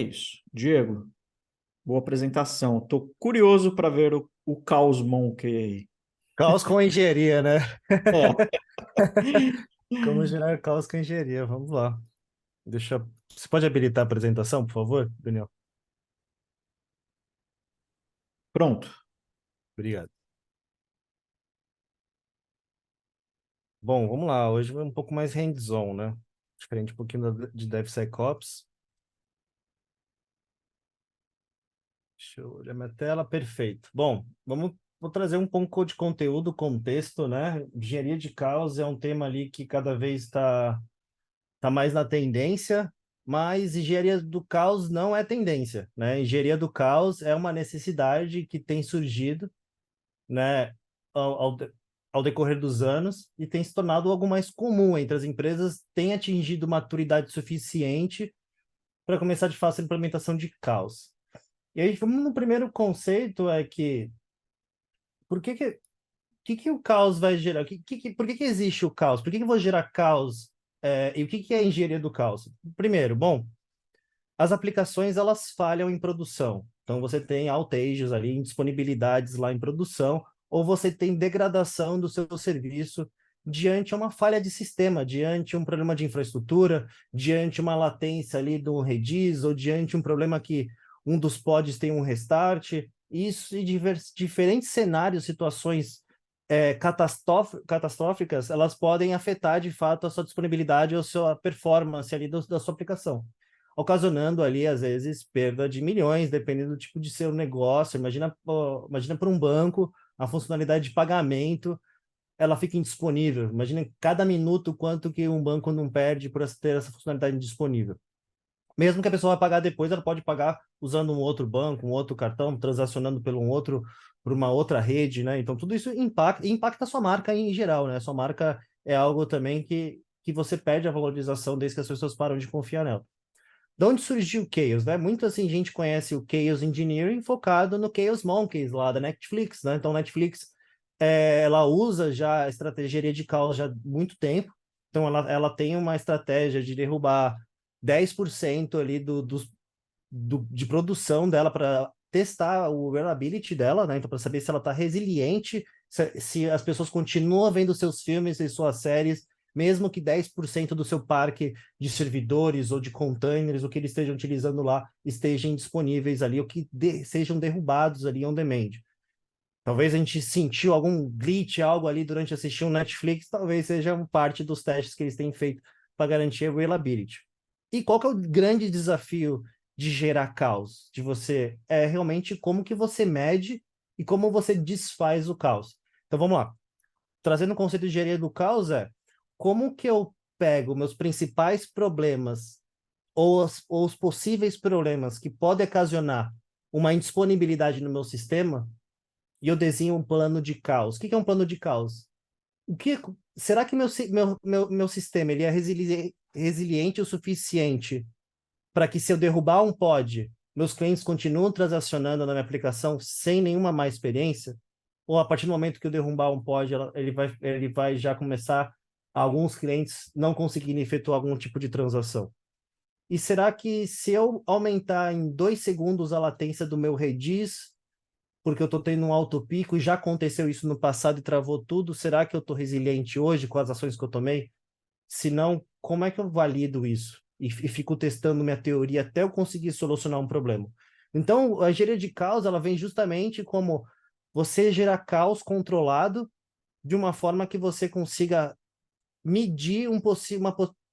isso. Diego, boa apresentação. Estou curioso para ver o Caos Monkey aí. Caos com engenharia, né? É, Como gerar caos com engenharia? Vamos lá. Você pode habilitar a apresentação, por favor, Daniel? pronto. Obrigado. Bom, vamos lá. Hoje vai um pouco mais hands-on, né? Diferente um pouquinho de DevSecOps. Deixa eu olhar minha tela. Perfeito. Bom, vou trazer um pouco de conteúdo, contexto, né? Engenharia de caos é um tema ali que cada vez está mais na tendência, mas engenharia do caos não é tendência, né? Engenharia do caos é uma necessidade que tem surgido, né, ao, ao, de- ao decorrer dos anos e tem se tornado algo mais comum entre as empresas, tem atingido maturidade suficiente para começar de fato a implementação de caos. E aí, vamos no primeiro conceito, é que por que o caos vai gerar? Por que existe o caos? Por que eu vou gerar caos? E o que é a engenharia do caos? Primeiro, bom, as aplicações elas falham em produção. Então você tem outages ali, indisponibilidades lá em produção, ou você tem degradação do seu serviço diante uma falha de sistema, diante um problema de infraestrutura, diante uma latência ali do Redis, ou diante um problema que um dos pods tem um restart. Isso e diferentes cenários, situações catastróficas, elas podem afetar de fato a sua disponibilidade ou a sua performance ali da sua aplicação, ocasionando ali, às vezes, perda de milhões, dependendo do tipo de seu negócio. Imagina para um banco, a funcionalidade de pagamento, ela fica indisponível. Imagina cada minuto quanto que um banco não perde por ter essa funcionalidade indisponível. Mesmo que a pessoa vai pagar depois, ela pode pagar usando um outro banco, um outro cartão, transacionando por uma outra rede, né? Então, tudo isso impacta a sua marca em geral, né? Sua marca é algo também que você perde a valorização desde que as pessoas param de confiar nela. De onde surgiu o Chaos, né? Muito assim, gente conhece o Chaos Engineering focado no Chaos Monkeys lá da Netflix, né? Então, Netflix, ela usa já a estratégia de caos já há muito tempo. Então, ela tem uma estratégia de derrubar 10% ali de produção dela para testar o reliability dela, né? Então, para saber se ela está resiliente, se as pessoas continuam vendo seus filmes e suas séries, mesmo que 10% do seu parque de servidores ou de containers, o que eles estejam utilizando lá, estejam disponíveis ali, ou que sejam derrubados ali on demand. Talvez a gente sentiu algum glitch, algo ali durante assistir um Netflix, talvez seja parte dos testes que eles têm feito para garantir a reliability. E qual que é o grande desafio de gerar caos? De você é realmente como que você mede e como você desfaz o caos. Então vamos lá. Trazendo o conceito de engenharia do caos é como que eu pego meus principais problemas ou os possíveis problemas que podem ocasionar uma indisponibilidade no meu sistema e eu desenho um plano de caos. O que é um plano de caos? O que será que meu sistema ele é resiliente o suficiente para que se eu derrubar um pod, meus clientes continuam transacionando na minha aplicação sem nenhuma má experiência? Ou a partir do momento que eu derrubar um pod, ele vai já começar alguns clientes não conseguirem efetuar algum tipo de transação? E será que se eu aumentar em 2 segundos a latência do meu Redis, porque eu estou tendo um alto pico e já aconteceu isso no passado e travou tudo, será que eu estou resiliente hoje com as ações que eu tomei? Se não, como é que eu valido isso? E fico testando minha teoria até eu conseguir solucionar um problema. Então, a engenharia de caos, ela vem justamente como você gerar caos controlado de uma forma que você consiga medir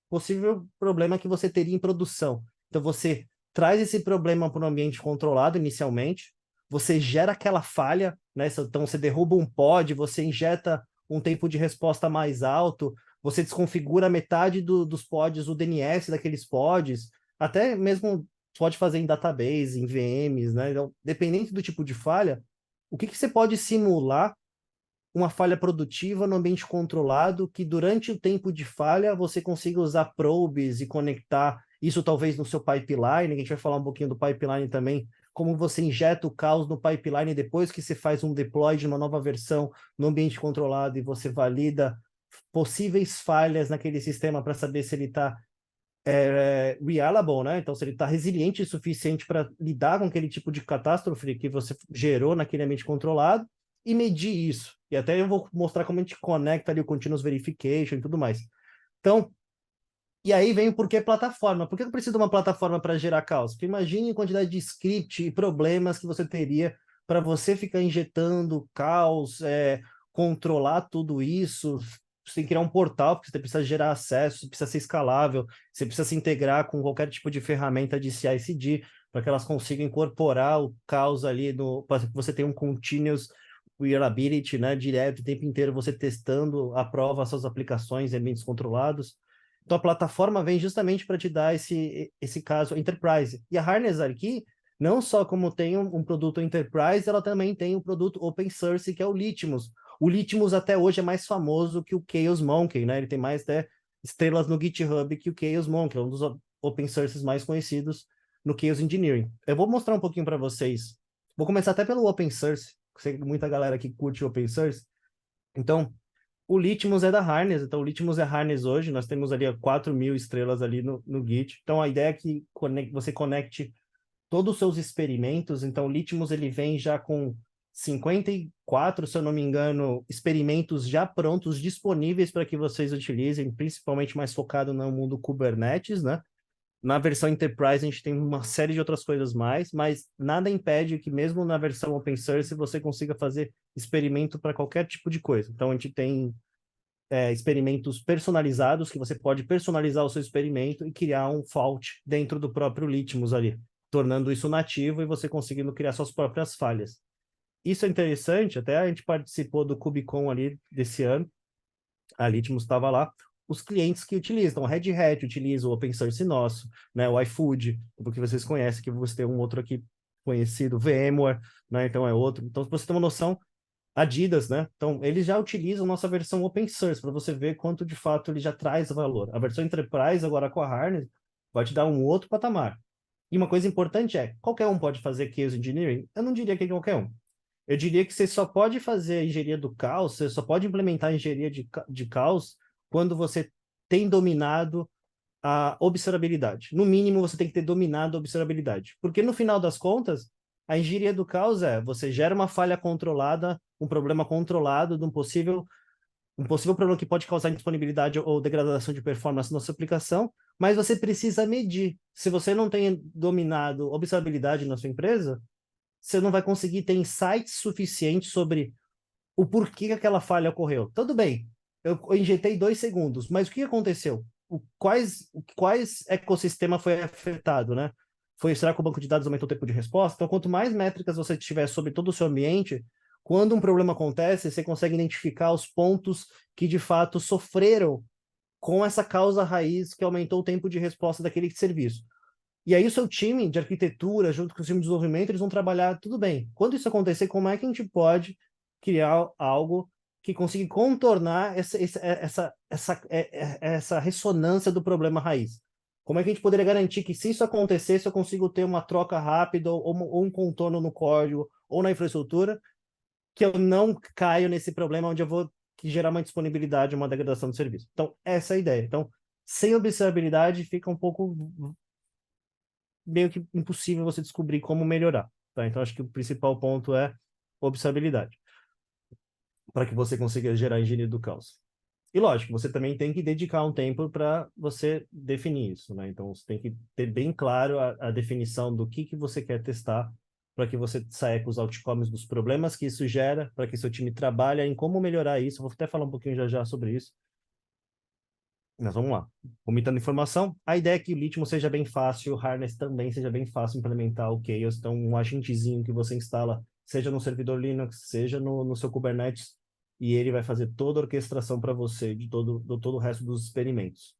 possível problema que você teria em produção. Então, você traz esse problema para um ambiente controlado inicialmente, você gera aquela falha, né? Então, você derruba um pod, você injeta um tempo de resposta mais alto, você desconfigura metade dos pods, o DNS daqueles pods, até mesmo pode fazer em database, em VMs, né? Então, dependente do tipo de falha, o que você pode simular uma falha produtiva no ambiente controlado, que durante o tempo de falha você consiga usar probes e conectar isso talvez no seu pipeline, a gente vai falar um pouquinho do pipeline também, como você injeta o caos no pipeline depois que você faz um deploy de uma nova versão no ambiente controlado e você valida possíveis falhas naquele sistema para saber se ele está reliable, né? Então, se ele está resiliente o suficiente para lidar com aquele tipo de catástrofe que você gerou naquele ambiente controlado e medir isso. E até eu vou mostrar como a gente conecta ali o continuous verification e tudo mais. Então, e aí vem o porquê plataforma. Por que eu preciso de uma plataforma para gerar caos? Porque imagine a quantidade de script e problemas que você teria para você ficar injetando caos, controlar tudo isso. Você tem que criar um portal, porque você precisa gerar acesso, você precisa ser escalável, você precisa se integrar com qualquer tipo de ferramenta de CI/CD, para que elas consigam incorporar o caos ali, para que você tenha um continuous reliability, né, direto, o tempo inteiro você testando, aprova suas aplicações em ambientes controlados. Então, a plataforma vem justamente para te dar esse caso enterprise. E a Harness aqui, não só como tem um produto enterprise, ela também tem um produto open source, que é o Litmus. O Litmus até hoje é mais famoso que o Chaos Monkey, né? Ele tem mais estrelas no GitHub que o Chaos Monkey, é um dos open sources mais conhecidos no Chaos Engineering. Eu vou mostrar um pouquinho para vocês. Vou começar até pelo open source. Sei que muita galera que curte open source. Então, o Litmus é da Harness, então o Litmus é Harness hoje, nós temos ali 4.000 estrelas ali no Git. Então a ideia é que você conecte todos os seus experimentos, então o Litmus ele vem já com 54, se eu não me engano, experimentos já prontos, disponíveis para que vocês utilizem, principalmente mais focado no mundo Kubernetes, né? Na versão Enterprise a gente tem uma série de outras coisas mais, mas nada impede que mesmo na versão Open Source você consiga fazer experimento para qualquer tipo de coisa. Então a gente tem experimentos personalizados, que você pode personalizar o seu experimento e criar um fault dentro do próprio Litmus ali, tornando isso nativo e você conseguindo criar suas próprias falhas. Isso é interessante, até a gente participou do KubeCon ali desse ano, a Litmus estava lá, os clientes que utilizam, o Red Hat utiliza o open source nosso, né, o iFood, porque vocês conhecem, que você tem um outro aqui conhecido, VMware, né, então é outro. Então, se você tem uma noção, Adidas, né? Então, eles já utilizam nossa versão open source para você ver quanto de fato ele já traz valor. A versão Enterprise, agora com a Harness, vai te dar um outro patamar. E uma coisa importante é, qualquer um pode fazer Chaos Engineering? Eu não diria que é qualquer um. Eu diria que você só pode fazer a engenharia do caos, você só pode implementar a engenharia de caos quando você tem dominado a observabilidade. No mínimo, você tem que ter dominado a observabilidade. Porque no final das contas, a engenharia do caos você gera uma falha controlada, um problema controlado de um possível problema que pode causar indisponibilidade ou degradação de performance na sua aplicação, mas você precisa medir. Se você não tem dominado observabilidade na sua empresa, você não vai conseguir ter insights suficientes sobre o porquê que aquela falha ocorreu. Tudo bem, eu injetei 2 segundos, mas o que aconteceu? Quais ecossistema foi afetado, né? Será que o banco de dados aumentou o tempo de resposta? Então, quanto mais métricas você tiver sobre todo o seu ambiente, quando um problema acontece, você consegue identificar os pontos que de fato sofreram com essa causa raiz que aumentou o tempo de resposta daquele serviço. E aí o seu time de arquitetura, junto com o time de desenvolvimento, eles vão trabalhar tudo bem. Quando isso acontecer, como é que a gente pode criar algo que consiga contornar essa ressonância do problema raiz? Como é que a gente poderia garantir que, se isso acontecesse, eu consigo ter uma troca rápida ou um contorno no código ou na infraestrutura, que eu não caio nesse problema onde eu vou gerar uma disponibilidade, uma degradação do serviço. Então, essa é a ideia. Então, sem observabilidade, fica um pouco meio que impossível você descobrir como melhorar. Tá? Então, acho que o principal ponto é observabilidade, para que você consiga gerar engenharia do caos. E lógico, você também tem que dedicar um tempo para você definir isso, né? Então, você tem que ter bem claro a definição do que você quer testar, para que você saia com os outcomes dos problemas que isso gera, para que seu time trabalhe em como melhorar isso. Eu vou até falar um pouquinho já sobre isso. Mas vamos lá. Vomitando informação, a ideia é que o Litmus seja bem fácil, o Harness também seja bem fácil implementar o Chaos. Então, um agentezinho que você instala, seja no servidor Linux, seja no seu Kubernetes, e ele vai fazer toda a orquestração para você de todo o resto dos experimentos.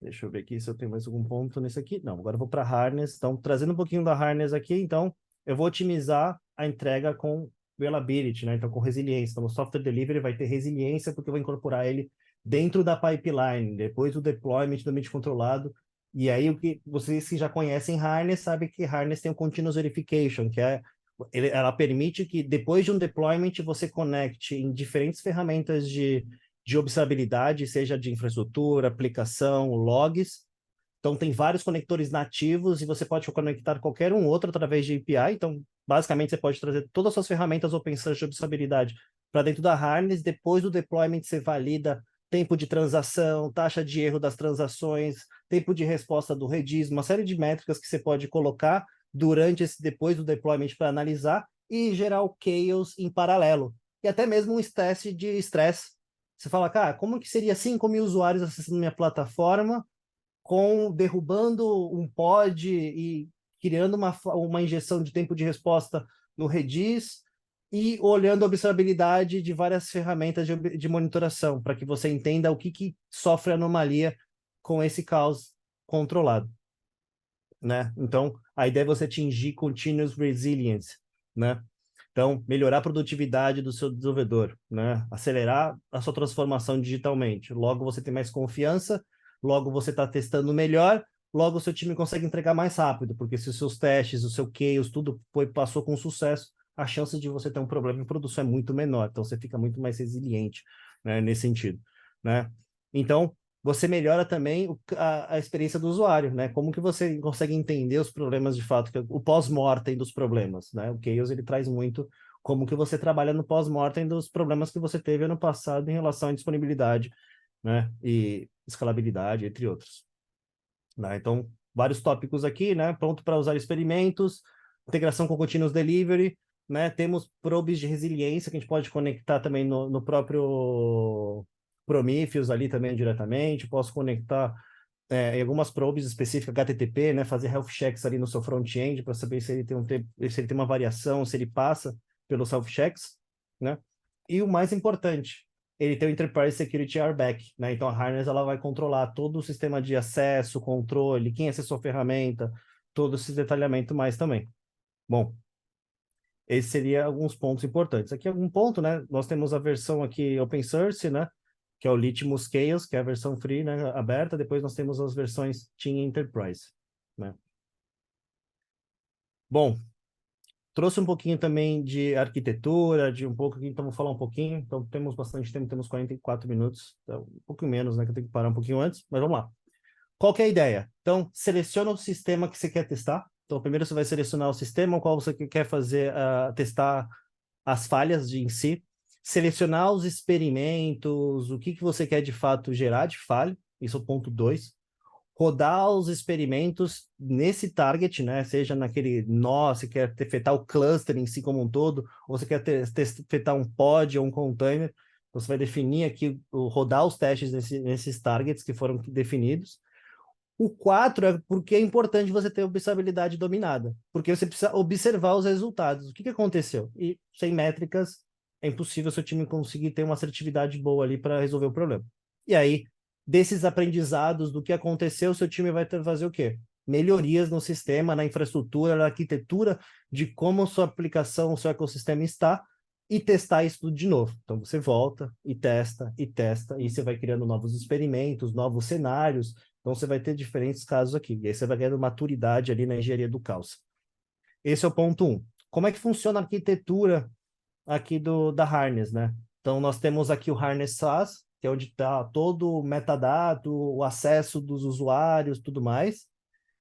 Deixa eu ver aqui se eu tenho mais algum ponto nesse aqui. Não, agora eu vou para Harness. Então, trazendo um pouquinho da Harness aqui, então, eu vou otimizar a entrega com reliability, né? Então, com resiliência. Então, o software delivery vai ter resiliência, porque eu vou incorporar ele dentro da pipeline, depois do deployment do ambiente controlado. E aí, o que vocês que já conhecem Harness, sabem que Harness tem o Continuous Verification, que ela permite que, depois de um deployment, você conecte em diferentes ferramentas de de observabilidade, seja de infraestrutura, aplicação, logs. Então, tem vários conectores nativos e você pode conectar qualquer um outro através de API. Então, basicamente, você pode trazer todas as suas ferramentas open source de observabilidade para dentro da Harness. Depois do deployment, você valida tempo de transação, taxa de erro das transações, tempo de resposta do Redis, uma série de métricas que você pode colocar depois do deployment para analisar e gerar o chaos em paralelo. E até mesmo um teste de estresse. Você fala, cara, como que seria 5 mil usuários acessando minha plataforma derrubando um pod e criando uma injeção de tempo de resposta no Redis e olhando a observabilidade de várias ferramentas de monitoração, para que você entenda o que sofre anomalia com esse caos controlado, né? Então, a ideia é você atingir continuous resilience, né? Então, melhorar a produtividade do seu desenvolvedor, né? Acelerar a sua transformação digitalmente. Logo, você tem mais confiança, logo você está testando melhor, logo o seu time consegue entregar mais rápido, porque se os seus testes, o seu chaos, tudo passou com sucesso, a chance de você ter um problema em produção é muito menor. Então, você fica muito mais resiliente, né, nesse sentido, né? Então, você melhora também a experiência do usuário, né? Como que você consegue entender os problemas de fato, o pós-mortem dos problemas, né? O Chaos, ele traz muito como que você trabalha no pós-mortem dos problemas que você teve ano passado em relação à disponibilidade, né? E escalabilidade, entre outros, né? Então, vários tópicos aqui, né? Pronto para usar experimentos, integração com Continuous Delivery, né? Temos probes de resiliência que a gente pode conectar também no próprio Prometheus ali também diretamente. Posso conectar em algumas probes específicas HTTP, né? Fazer health checks ali no seu front-end para saber se ele se ele tem uma variação, se ele passa pelos health checks, né? E o mais importante, ele tem o Enterprise Security Airbag, né? Então a Harness ela vai controlar todo o sistema de acesso, controle, quem acessou a ferramenta, todo esse detalhamento mais também. Bom, esse seria alguns pontos importantes. Aqui algum ponto, né? Nós temos a versão aqui open source, né? Que é o Litmus Chaos, que é a versão free, né? Aberta. Depois nós temos as versões Team Enterprise, né? Bom, trouxe um pouquinho também de arquitetura, de um pouco aqui, então vou falar um pouquinho. Então temos bastante tempo, temos 44 minutos, então, um pouco menos, né? Que eu tenho que parar um pouquinho antes, mas vamos lá. Qual que é a ideia? Então, seleciona o sistema que você quer testar. Então, primeiro você vai selecionar o sistema, o qual você quer fazer, testar as falhas em si, selecionar os experimentos, o que você quer de fato gerar de falha, isso é o ponto 2. Rodar os experimentos nesse target, né? Seja naquele nó, se quer afetar o cluster em si como um todo, ou você quer afetar um pod ou um container, você vai definir aqui, rodar os testes nesses targets que foram definidos. O 4 é porque é importante você ter observabilidade dominada, porque você precisa observar os resultados. O que aconteceu? E sem métricas, é impossível seu time conseguir ter uma assertividade boa ali para resolver o problema. E aí, desses aprendizados do que aconteceu, seu time vai ter que fazer o quê? Melhorias no sistema, na infraestrutura, na arquitetura, de como sua aplicação, o seu ecossistema está, e testar isso tudo de novo. Então, você volta e testa, e você vai criando novos experimentos, novos cenários. Então, você vai ter diferentes casos aqui. E aí você vai ganhando maturidade ali na engenharia do caos. Esse é o ponto 1. Como é que funciona a arquitetura aqui da Harness, né? Então, nós temos aqui o Harness SaaS, que é onde está todo o metadado, o acesso dos usuários, tudo mais.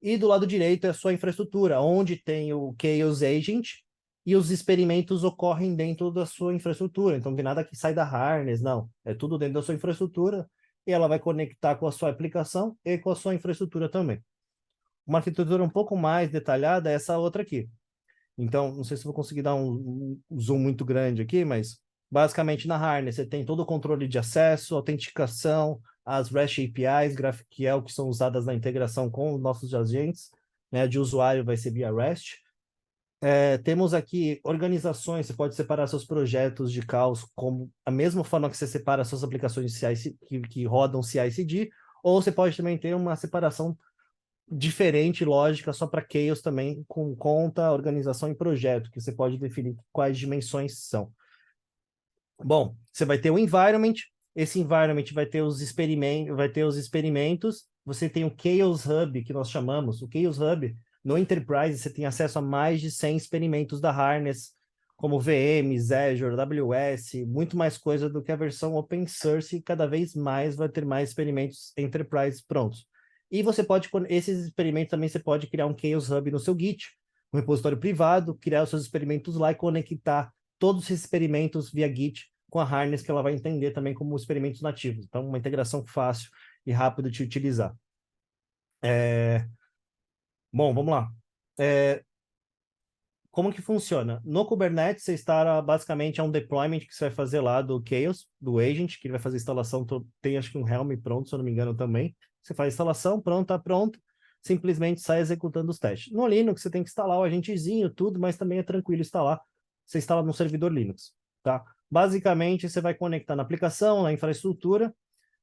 E do lado direito é a sua infraestrutura, onde tem o Chaos Agent e os experimentos ocorrem dentro da sua infraestrutura. Então, não tem nada que sai da Harness, não. É tudo dentro da sua infraestrutura e ela vai conectar com a sua aplicação e com a sua infraestrutura também. Uma arquitetura um pouco mais detalhada é essa outra aqui. Então, não sei se vou conseguir dar um zoom muito grande aqui, mas basicamente na Harness você tem todo o controle de acesso, autenticação, as REST APIs, GraphQL, que são usadas na integração com os nossos agentes, né, de usuário vai ser via REST. Temos aqui organizações, você pode separar seus projetos de caos como a mesma forma que você separa suas aplicações CI, que rodam CI/CD, ou você pode também ter uma separação diferente, lógica, só para Chaos também, com conta, organização e projeto, que você pode definir quais dimensões são. Bom, você vai ter o environment, esse environment vai ter os experimentos, você tem o Chaos Hub, que nós chamamos. O Chaos Hub, no Enterprise, você tem acesso a mais de 100 experimentos da Harness, como VMs, Azure, AWS, muito mais coisa do que a versão open source, e cada vez mais vai ter mais experimentos enterprise prontos. E você pode, esses experimentos também você pode criar um Chaos Hub no seu Git, um repositório privado, criar os seus experimentos lá e conectar todos esses experimentos via Git com a Harness, que ela vai entender também como experimentos nativos. Então, uma integração fácil e rápida de utilizar. Bom, vamos lá. Como que funciona? No Kubernetes, você está basicamente é um deployment que você vai fazer lá do Chaos, do agent, que ele vai fazer a instalação, tem acho que um Helm pronto, se eu não me engano também. Você faz a instalação, pronto, está pronto, simplesmente sai executando os testes. No Linux, você tem que instalar o agentezinho, tudo, mas também é tranquilo instalar. Você instala no servidor Linux, tá? Basicamente, você vai conectar na aplicação, na infraestrutura,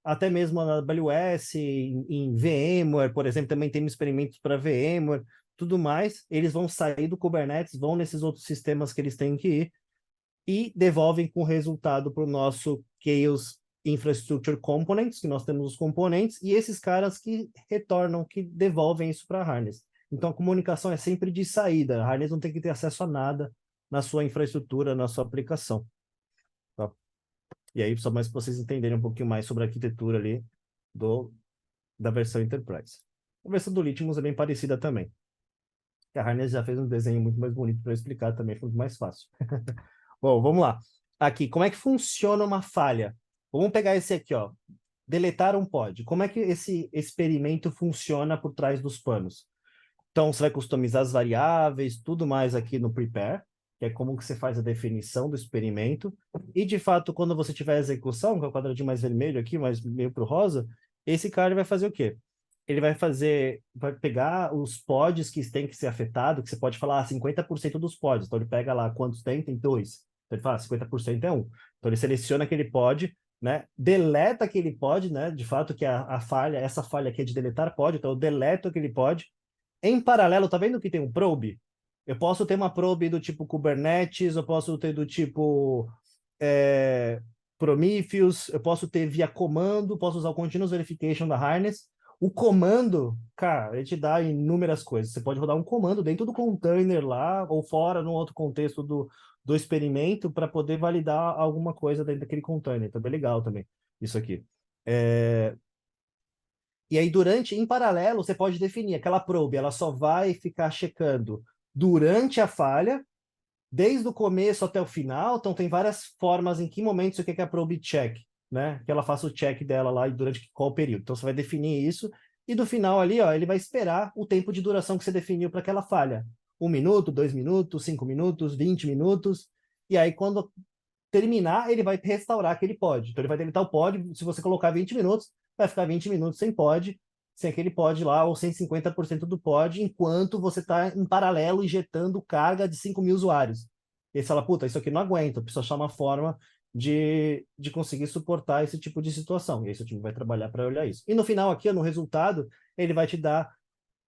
até mesmo na AWS, em VMware, por exemplo, também tem experimentos para VMware, tudo mais. Eles vão sair do Kubernetes, vão nesses outros sistemas que eles têm que ir e devolvem com resultado para o nosso Chaos Infrastructure Components, que nós temos os componentes, e esses caras que retornam, que devolvem isso para a Harness. Então, a comunicação é sempre de saída. A Harness não tem que ter acesso a nada na sua infraestrutura, na sua aplicação. Tá? E aí, só mais para vocês entenderem um pouquinho mais sobre a arquitetura ali da versão Enterprise. A versão do Litmus é bem parecida também. A Harness já fez um desenho muito mais bonito para explicar também, foi muito mais fácil. Bom, vamos lá. Aqui, como é que funciona uma falha? Vamos pegar esse aqui, ó. Deletar um pod. Como é que esse experimento funciona por trás dos panos? Então, você vai customizar as variáveis, tudo mais aqui no prepare, que é como que você faz a definição do experimento. E, de fato, quando você tiver a execução, que é o quadradinho mais vermelho aqui, mais meio para o rosa, esse cara vai fazer o quê? Ele vai pegar os pods que têm que ser afetados, que você pode falar 50% dos pods. Então, ele pega lá quantos tem? Tem dois. Então, ele fala 50% é um. Então, ele seleciona aquele pod, né? Deleta aquele pod, né? De fato, que a falha, essa falha aqui é de deletar pod, então eu deleto aquele pod. Em paralelo, tá vendo que tem um probe? Eu posso ter uma probe do tipo Kubernetes, eu posso ter do tipo Prometheus, eu posso ter via comando, posso usar o Continuous Verification da Harness. O comando, cara, ele te dá inúmeras coisas. Você pode rodar um comando dentro do container lá, ou fora, num outro contexto do experimento, para poder validar alguma coisa dentro daquele container. Então, bem legal também, isso aqui. E aí, em paralelo, você pode definir aquela probe, ela só vai ficar checando durante a falha, desde o começo até o final. Então, tem várias formas em que momento você quer que a probe check, né? Que ela faça o check dela lá e durante qual período. Então, você vai definir isso. E do final ali, ó, ele vai esperar o tempo de duração que você definiu para aquela falha. 1 minuto, 2 minutos, 5 minutos, 20 minutos. E aí, quando terminar, ele vai restaurar aquele pod. Então, ele vai deletar o pod. Se você colocar 20 minutos, vai ficar 20 minutos sem pod, sem aquele pod lá, ou sem 50% do pod, enquanto você está em paralelo injetando carga de 5 mil usuários. E aí você fala, puta, isso aqui não aguenta, eu preciso achar uma forma de conseguir suportar esse tipo de situação. E aí seu time vai trabalhar para olhar isso. E no final aqui, no resultado, ele vai te dar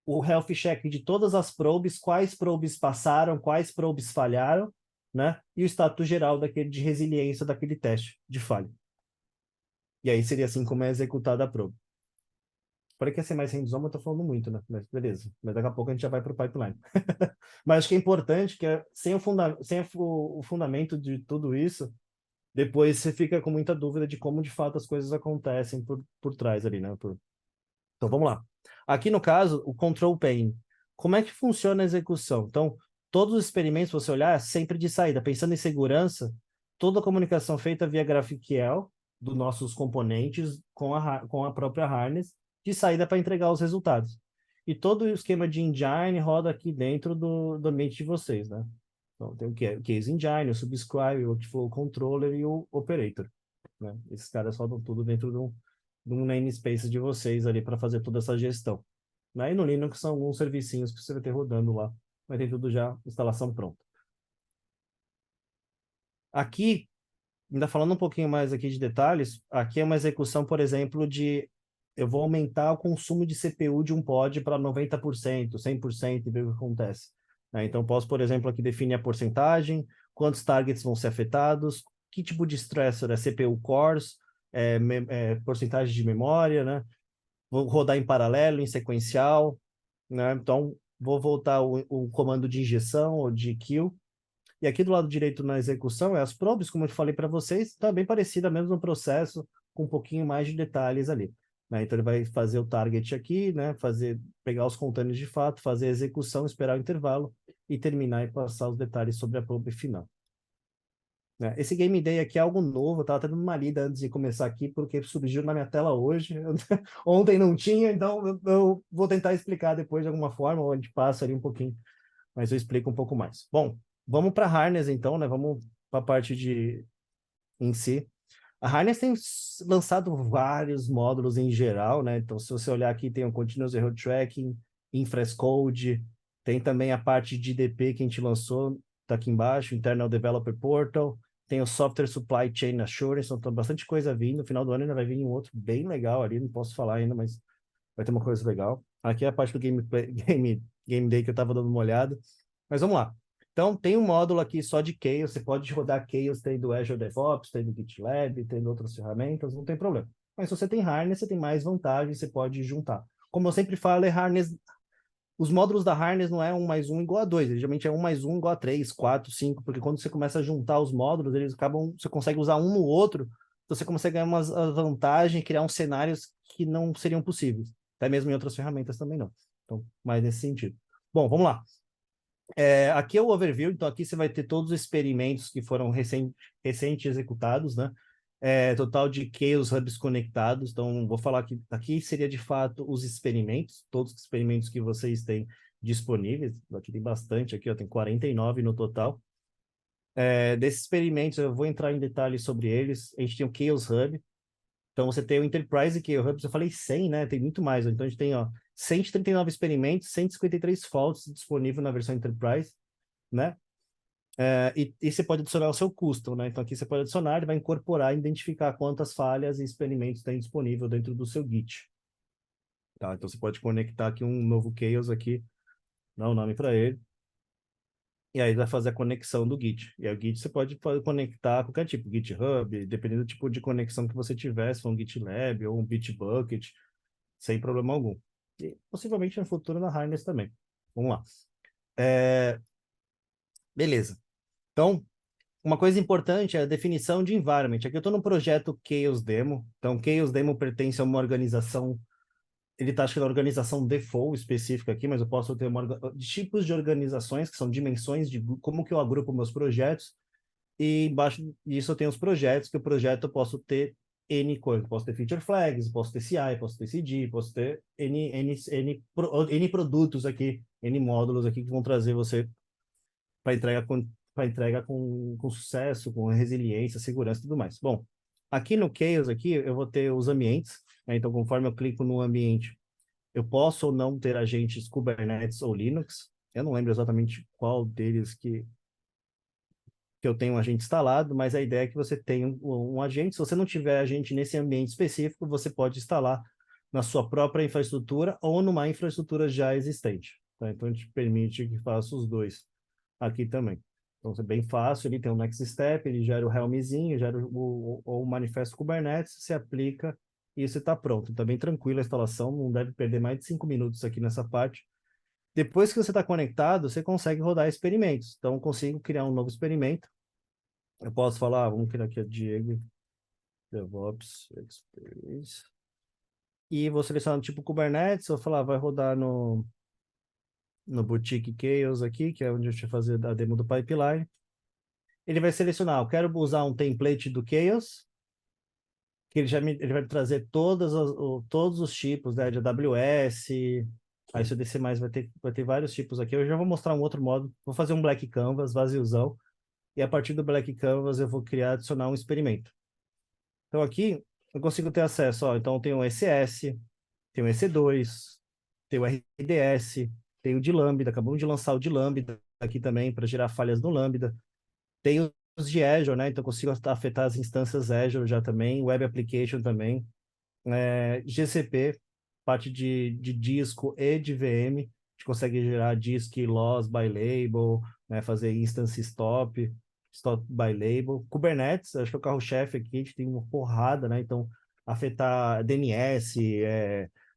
o health check de todas as probes, quais probes passaram, quais probes falharam, né? E o status geral de resiliência daquele teste de falha. E aí seria assim como é executada a probe. Falei que ia ser mais hands-on, mas eu tô falando muito, né? Mas beleza. Mas daqui a pouco a gente já vai para o pipeline. Mas acho que é importante que sem o fundamento de tudo isso, depois você fica com muita dúvida de como de fato as coisas acontecem por trás ali, né? Então vamos lá. Aqui no caso, o control plane. Como é que funciona a execução? Então, todos os experimentos, se você olhar, é sempre de saída. Pensando em segurança, toda a comunicação feita via GraphQL, dos nossos componentes, com a própria harness, de saída para entregar os resultados. E todo o esquema de engine roda aqui dentro do ambiente de vocês, né? Então, tem o Case Engine, o Subscribe, o Workflow Controller e o Operator, né? Esses caras rodam tudo dentro de um namespace de vocês ali para fazer toda essa gestão. Né? E no Linux são alguns servicinhos que você vai ter rodando lá, mas tem tudo já, instalação pronta. Aqui, ainda falando um pouquinho mais aqui de detalhes, aqui é uma execução, por exemplo, eu vou aumentar o consumo de CPU de um pod para 90%, 100% e ver o que acontece. Né? Então, posso, por exemplo, aqui definir a porcentagem, quantos targets vão ser afetados, que tipo de stressor é CPU cores, porcentagem de memória, né? Vou rodar em paralelo, em sequencial, né? Então, vou voltar o comando de injeção ou de kill, E aqui do lado direito na execução é as probes, como eu falei para vocês, está bem parecida mesmo no processo, com um pouquinho mais de detalhes ali. Né? Então ele vai fazer o target aqui, né? Pegar os containers de fato, fazer a execução, esperar o intervalo e terminar e passar os detalhes sobre a probe final. Né? Esse Game Day aqui é algo novo, eu estava tendo uma lida antes de começar aqui, porque surgiu na minha tela hoje. Ontem não tinha, então eu vou tentar explicar depois de alguma forma, ou a gente passa ali um pouquinho, mas eu explico um pouco mais. Bom, vamos para Harness então, né? Vamos para a parte de em si. A Harness tem lançado vários módulos em geral, né? Então, se você olhar aqui, tem o Continuous Error Tracking, Infrescode, tem também a parte de IDP que a gente lançou, tá aqui embaixo, Internal Developer Portal, tem o Software Supply Chain Assurance, então tem bastante coisa vindo. No final do ano ainda vai vir um outro bem legal ali, não posso falar ainda, mas vai ter uma coisa legal. Aqui é a parte do Game Day que eu estava dando uma olhada. Mas vamos lá. Então, tem um módulo aqui só de Chaos. Você pode rodar Chaos, tem do Azure DevOps, tem do GitLab, tem de outras ferramentas, não tem problema. Mas se você tem Harness, você tem mais vantagem, você pode juntar. Como eu sempre falo, Harness. Os módulos da Harness não é 1 mais 1 igual a 2, geralmente é 1 mais 1 igual a 3, 4, 5, porque quando você começa a juntar os módulos, eles acabam, você consegue usar um no outro, então você consegue ganhar uma vantagem, criar uns cenários que não seriam possíveis, até mesmo em outras ferramentas também não. Então, mais nesse sentido. Bom, vamos lá. Aqui é o overview, então aqui você vai ter todos os experimentos que foram recente executados, né? Total de Chaos Hubs conectados, então vou falar que aqui seria de fato os experimentos, todos os experimentos que vocês têm disponíveis, aqui tem bastante, aqui ó, tem 49 no total. Desses experimentos eu vou entrar em detalhes sobre eles, a gente tem o Chaos Hub, então você tem o Enterprise Chaos Hub, eu falei 100, né? Tem muito mais, então a gente tem ó, 139 experimentos, 153 faults disponíveis na versão Enterprise, né? E você pode adicionar o seu custom, né? Então aqui você pode adicionar, ele vai incorporar, identificar quantas falhas e experimentos tem disponível dentro do seu Git. Tá? Então você pode conectar aqui um novo Chaos aqui, dar um nome para ele, e aí vai fazer a conexão do Git. E aí o Git você pode conectar a qualquer tipo, GitHub, dependendo do tipo de conexão que você tiver, se for um GitLab ou um Bitbucket, sem problema algum. E possivelmente no futuro na Harness também. Vamos lá. Beleza. Então, uma coisa importante é a definição de environment. Aqui eu estou no projeto Chaos Demo. Então, Chaos Demo pertence a uma organização, ele está acho que na organização default específica aqui, mas eu posso ter tipos de organizações, que são dimensões de como que eu agrupo meus projetos. E embaixo disso eu tenho os projetos, que o projeto eu posso ter N coisas. Posso ter feature flags, posso ter CI, posso ter CD, posso ter N produtos aqui, N módulos aqui que vão trazer você para entrega com sucesso, com resiliência, segurança e tudo mais. Bom, aqui no Chaos, aqui, eu vou ter os ambientes, né? Então, conforme eu clico no ambiente, eu posso ou não ter agentes Kubernetes ou Linux. Eu não lembro exatamente qual deles que eu tenho um agente instalado, mas a ideia é que você tenha um agente. Se você não tiver agente nesse ambiente específico, você pode instalar na sua própria infraestrutura ou numa infraestrutura já existente. Tá? Então, a gente permite que faça os dois aqui também. Então, é bem fácil, ele tem o next step, ele gera o Helmzinho, gera o manifesto Kubernetes, você aplica e você está pronto. Está bem tranquilo a instalação, não deve perder mais de 5 minutos aqui nessa parte. Depois que você está conectado, você consegue rodar experimentos. Então, eu consigo criar um novo experimento. Eu posso falar, vamos criar aqui a Diego, DevOps Experience. E vou selecionar o tipo Kubernetes, vou falar, vai rodar no Boutique Chaos aqui, que é onde eu vou fazer a demo do pipeline. Ele vai selecionar, eu quero usar um template do Chaos, que ele vai trazer todos os tipos, né, de AWS, aí se eu descer mais vai ter vários tipos aqui. Eu já vou mostrar um outro modo, vou fazer um Black Canvas, vaziozão, e a partir do Black Canvas eu vou adicionar um experimento. Então aqui eu consigo ter acesso, ó, então tem o ECS, tem o EC2, tem o RDS, tem o de Lambda, acabamos de lançar o de Lambda aqui também para gerar falhas no Lambda. Tem os de Azure, né? Então consigo afetar as instâncias Azure já também, Web Application também, GCP, parte de disco e de VM, a gente consegue gerar disk loss by label, né? Fazer instance stop by label. Kubernetes, acho que é o carro-chefe aqui, a gente tem uma porrada, né? Então, afetar DNS,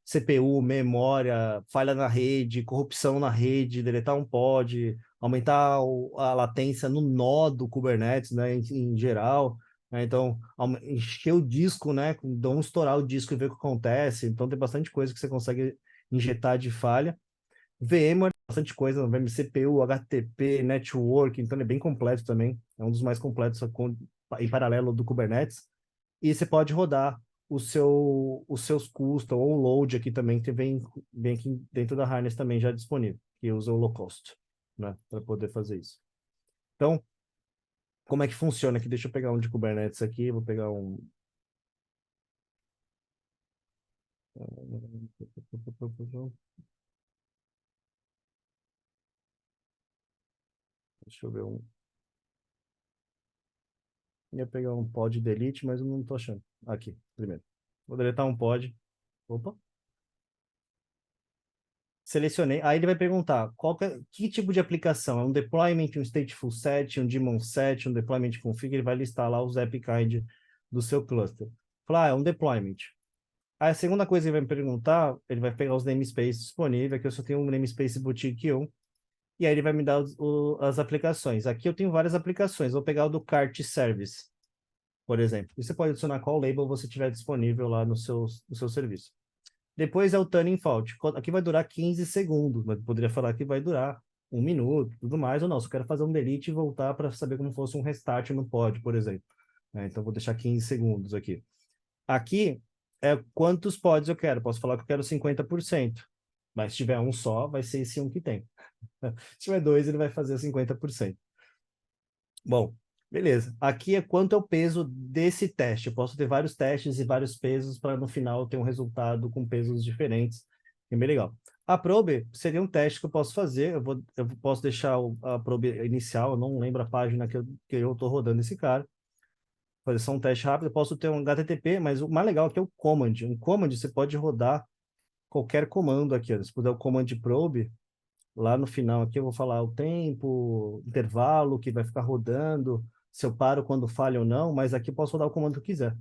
CPU, memória, falha na rede, corrupção na rede, deletar um pod, aumentar a latência no nó do Kubernetes, né, em geral, né? Então, encher o disco, né, então estourar o disco e ver o que acontece. Então, tem bastante coisa que você consegue injetar de falha. VMware, bastante coisa, VMCPU, HTTP, Network, então ele é bem completo também, é um dos mais completos em paralelo do Kubernetes. E você pode rodar os seus custom ou load aqui também, que vem aqui dentro da Harness também já disponível, que usa o low cost, né, para poder fazer isso. Então, como é que funciona aqui? Deixa eu pegar um de Kubernetes aqui, vou pegar um. Deixa eu ver um. Ia pegar um pod delete, mas eu não tô achando. Aqui, primeiro. Vou deletar um pod. Opa. Selecionei. Aí ele vai perguntar que tipo de aplicação? É um deployment, um stateful set, um daemon set, um deployment config. Ele vai listar lá os AppKind do seu cluster. Falar, é um deployment. Aí a segunda coisa que ele vai me perguntar, ele vai pegar os namespaces disponíveis. Aqui eu só tenho um namespace boutique 1. E aí ele vai me dar as aplicações. Aqui eu tenho várias aplicações. Vou pegar o do Cart Service, por exemplo. E você pode adicionar qual label você tiver disponível lá no seu serviço. Depois é o turning fault. Aqui vai durar 15 segundos, mas poderia falar que vai durar 1 minuto, tudo mais, ou não. Só quero fazer um delete e voltar para saber como fosse um restart no pod, por exemplo. Então, vou deixar 15 segundos aqui. Aqui é quantos pods eu quero. Posso falar que eu quero 50%. Mas se tiver um só, vai ser esse um que tem. Se tiver dois, ele vai fazer 50%. Bom, beleza. Aqui é quanto é o peso desse teste. Eu posso ter vários testes e vários pesos para no final ter um resultado com pesos diferentes. É bem legal. A probe seria um teste que eu posso fazer. Eu posso deixar a probe inicial, eu não lembro a página que eu estou rodando esse cara. Fazer só um teste rápido. Eu posso ter um HTTP, mas o mais legal aqui é o command. Um command você pode rodar qualquer comando aqui. Ó. Se puder o command probe, lá no final aqui eu vou falar o tempo, intervalo que vai ficar rodando, se eu paro quando falha ou não, mas aqui eu posso rodar o comando que eu quiser.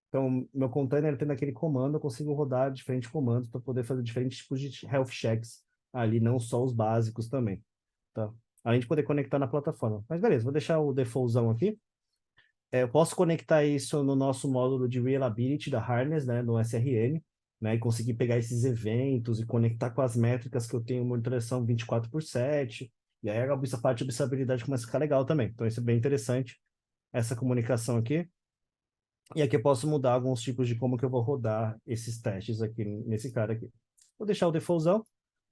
Então, meu container tendo aquele comando, eu consigo rodar diferentes comandos para poder fazer diferentes tipos de health checks ali, não só os básicos também, tá? Além de poder conectar na plataforma. Mas beleza, vou deixar o defaultzão aqui. Eu posso conectar isso no nosso módulo de reliability da Harness, né, no SRM, né, e conseguir pegar esses eventos e conectar com as métricas que eu tenho monitoração 24/7, e aí a parte de observabilidade começa a ficar legal também. Então, isso é bem interessante, essa comunicação aqui. E aqui eu posso mudar alguns tipos de como que eu vou rodar esses testes aqui nesse cara aqui. Vou deixar o defaultzão,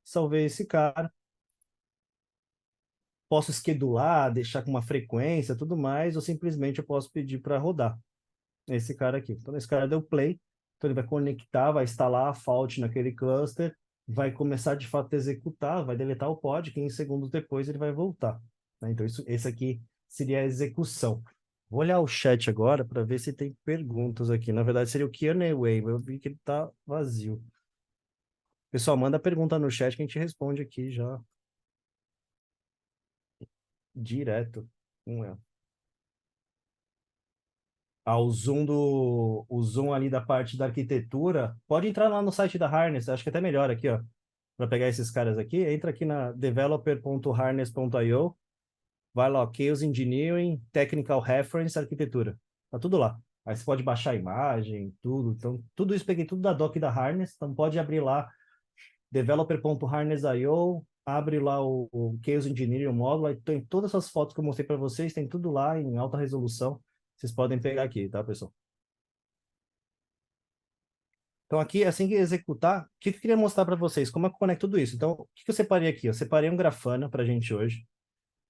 salvei esse cara, posso schedular, deixar com uma frequência, tudo mais, ou simplesmente eu posso pedir para rodar esse cara aqui. Então, esse cara deu play, então ele vai conectar, vai instalar a fault naquele cluster, vai começar de fato a executar, vai deletar o pod, 15 segundos depois ele vai voltar. Né? Então, esse aqui seria a execução. Vou olhar o chat agora para ver se tem perguntas aqui. Na verdade, seria o Q&A, eu vi que ele está vazio. Pessoal, manda pergunta no chat que a gente responde aqui já direto. Não é. O zoom ali da parte da arquitetura, pode entrar lá no site da Harness, acho que é até melhor aqui, ó, para pegar esses caras aqui, entra aqui na developer.harness.io, vai lá, ó, Chaos Engineering, Technical Reference, Arquitetura, tá tudo lá. Aí você pode baixar a imagem, tudo, então tudo isso peguei tudo da doc da Harness, então pode abrir lá developer.harness.io, abre lá o Chaos Engineering, o módulo, aí tem todas essas fotos que eu mostrei para vocês, tem tudo lá em alta resolução, vocês podem pegar aqui, tá, pessoal? Então, aqui, assim que executar, o que eu queria mostrar para vocês? Como é que eu conecto tudo isso? Então, o que eu separei aqui? Eu separei um Grafana para a gente hoje.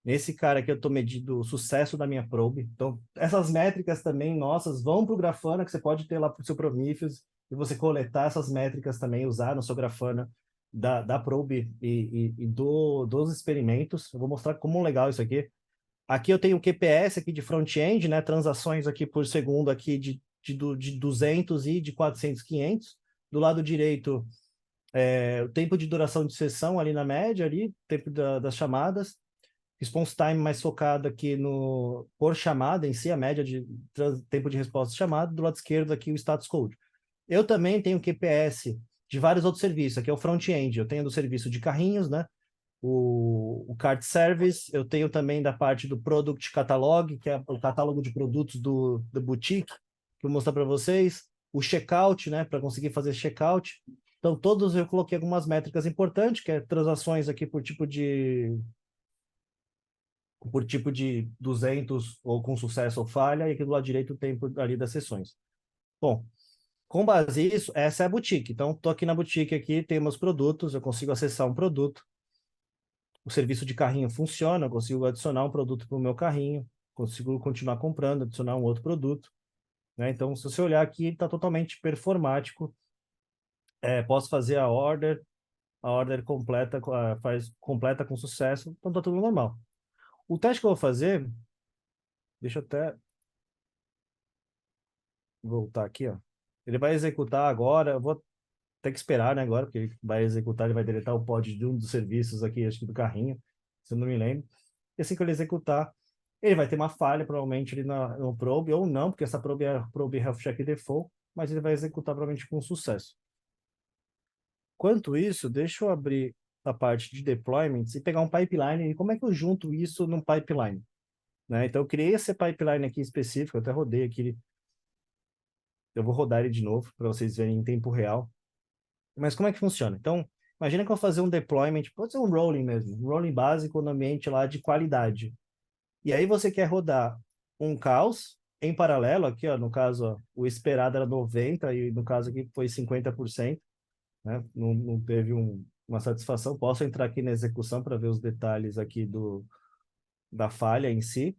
Nesse cara aqui, eu estou medindo o sucesso da minha probe. Então, essas métricas também, nossas, vão para o Grafana, que você pode ter lá para o seu Prometheus, e você coletar essas métricas também, usar no seu Grafana da probe dos experimentos. Eu vou mostrar como legal isso aqui. Aqui eu tenho o QPS aqui de front-end, né? Transações aqui por segundo aqui de 200 e de 400, 500. Do lado direito, o tempo de duração de sessão ali na média, ali, tempo das chamadas. Response time mais focado aqui no por chamada em si, a média de tempo de resposta de chamada. Do lado esquerdo aqui o status code. Eu também tenho QPS de vários outros serviços. Aqui é o front-end. Eu tenho do serviço de carrinhos, né? o Cart Service, eu tenho também da parte do Product Catalog, que é o catálogo de produtos do boutique, que eu vou mostrar para vocês, o checkout, né, para conseguir fazer checkout. Então, todos eu coloquei algumas métricas importantes, que é transações aqui por tipo de 200 ou com sucesso ou falha, e aqui do lado direito o tempo ali das sessões. Bom, com base nisso, essa é a boutique. Então, estou aqui na boutique, aqui tem meus produtos, eu consigo acessar um produto. O serviço de carrinho funciona, eu consigo adicionar um produto para o meu carrinho, consigo continuar comprando, adicionar um outro produto, né? Então, se você olhar aqui, está totalmente performático. Posso fazer a order completa, faz completa com sucesso, então está tudo normal. O teste que eu vou fazer, deixa eu até voltar aqui, ó. Ele vai executar agora, eu vou ter que esperar, né, agora, porque ele vai executar, ele vai deletar o pod de um dos serviços aqui, acho que do carrinho, se eu não me lembro. E assim que ele executar, ele vai ter uma falha, provavelmente, ali no probe, ou não, porque essa probe é probe health check default, mas ele vai executar provavelmente com sucesso. Quanto isso, deixa eu abrir a parte de deployments e pegar um pipeline, e como é que eu junto isso num pipeline? Né? Então, eu criei esse pipeline aqui específico, eu até rodei aqui, eu vou rodar ele de novo, para vocês verem em tempo real. Mas como é que funciona? Então, imagina que eu vou fazer um deployment, pode ser um rolling mesmo, um rolling básico no ambiente lá de qualidade. E aí você quer rodar um caos em paralelo, aqui, ó, no caso, ó, o esperado era 90 e no caso aqui foi 50%, né? Não teve uma satisfação. Posso entrar aqui na execução para ver os detalhes aqui da falha em si.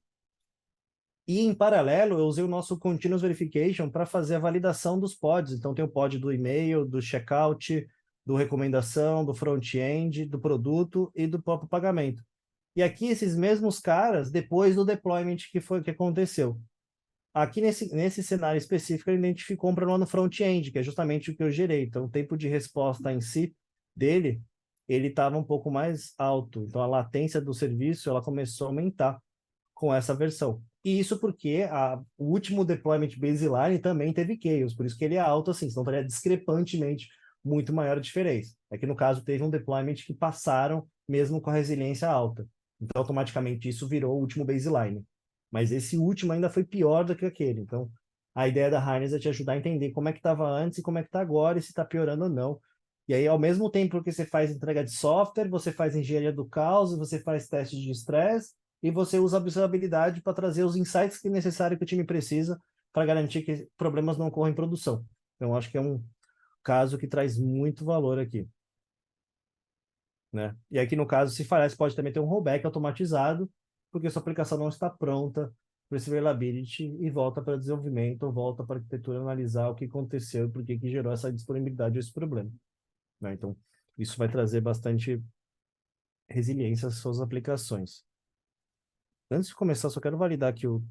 E em paralelo, eu usei o nosso Continuous Verification para fazer a validação dos pods. Então tem o pod do e-mail, do checkout, do recomendação, do front-end, do produto e do próprio pagamento. E aqui esses mesmos caras, depois do deployment que foi que aconteceu. Aqui nesse cenário específico, ele identificou um problema no front-end, que é justamente o que eu gerei. Então, o tempo de resposta em si dele, ele estava um pouco mais alto. Então, a latência do serviço, ela começou a aumentar com essa versão. E isso porque o último deployment baseline também teve chaos, por isso que ele é alto assim, senão estaria discrepantemente muito maior a diferença. É que no caso teve um deployment que passaram mesmo com a resiliência alta. Então, automaticamente isso virou o último baseline. Mas esse último ainda foi pior do que aquele. Então, a ideia da Harness é te ajudar a entender como é que estava antes e como é que está agora, e se está piorando ou não. E aí, ao mesmo tempo que você faz entrega de software, você faz engenharia do caos, você faz teste de estresse, e você usa a observabilidade para trazer os insights que é necessário que o time precisa para garantir que problemas não ocorram em produção. Então, acho que é um caso que traz muito valor aqui. Né? E aqui, no caso, se falhar, você pode também ter um rollback automatizado, porque sua aplicação não está pronta para esse availability e volta para desenvolvimento, ou volta para a arquitetura analisar o que aconteceu e por que gerou essa disponibilidade ou esse problema. Né? Então, isso vai trazer bastante resiliência às suas aplicações. Antes de começar, só quero validar que o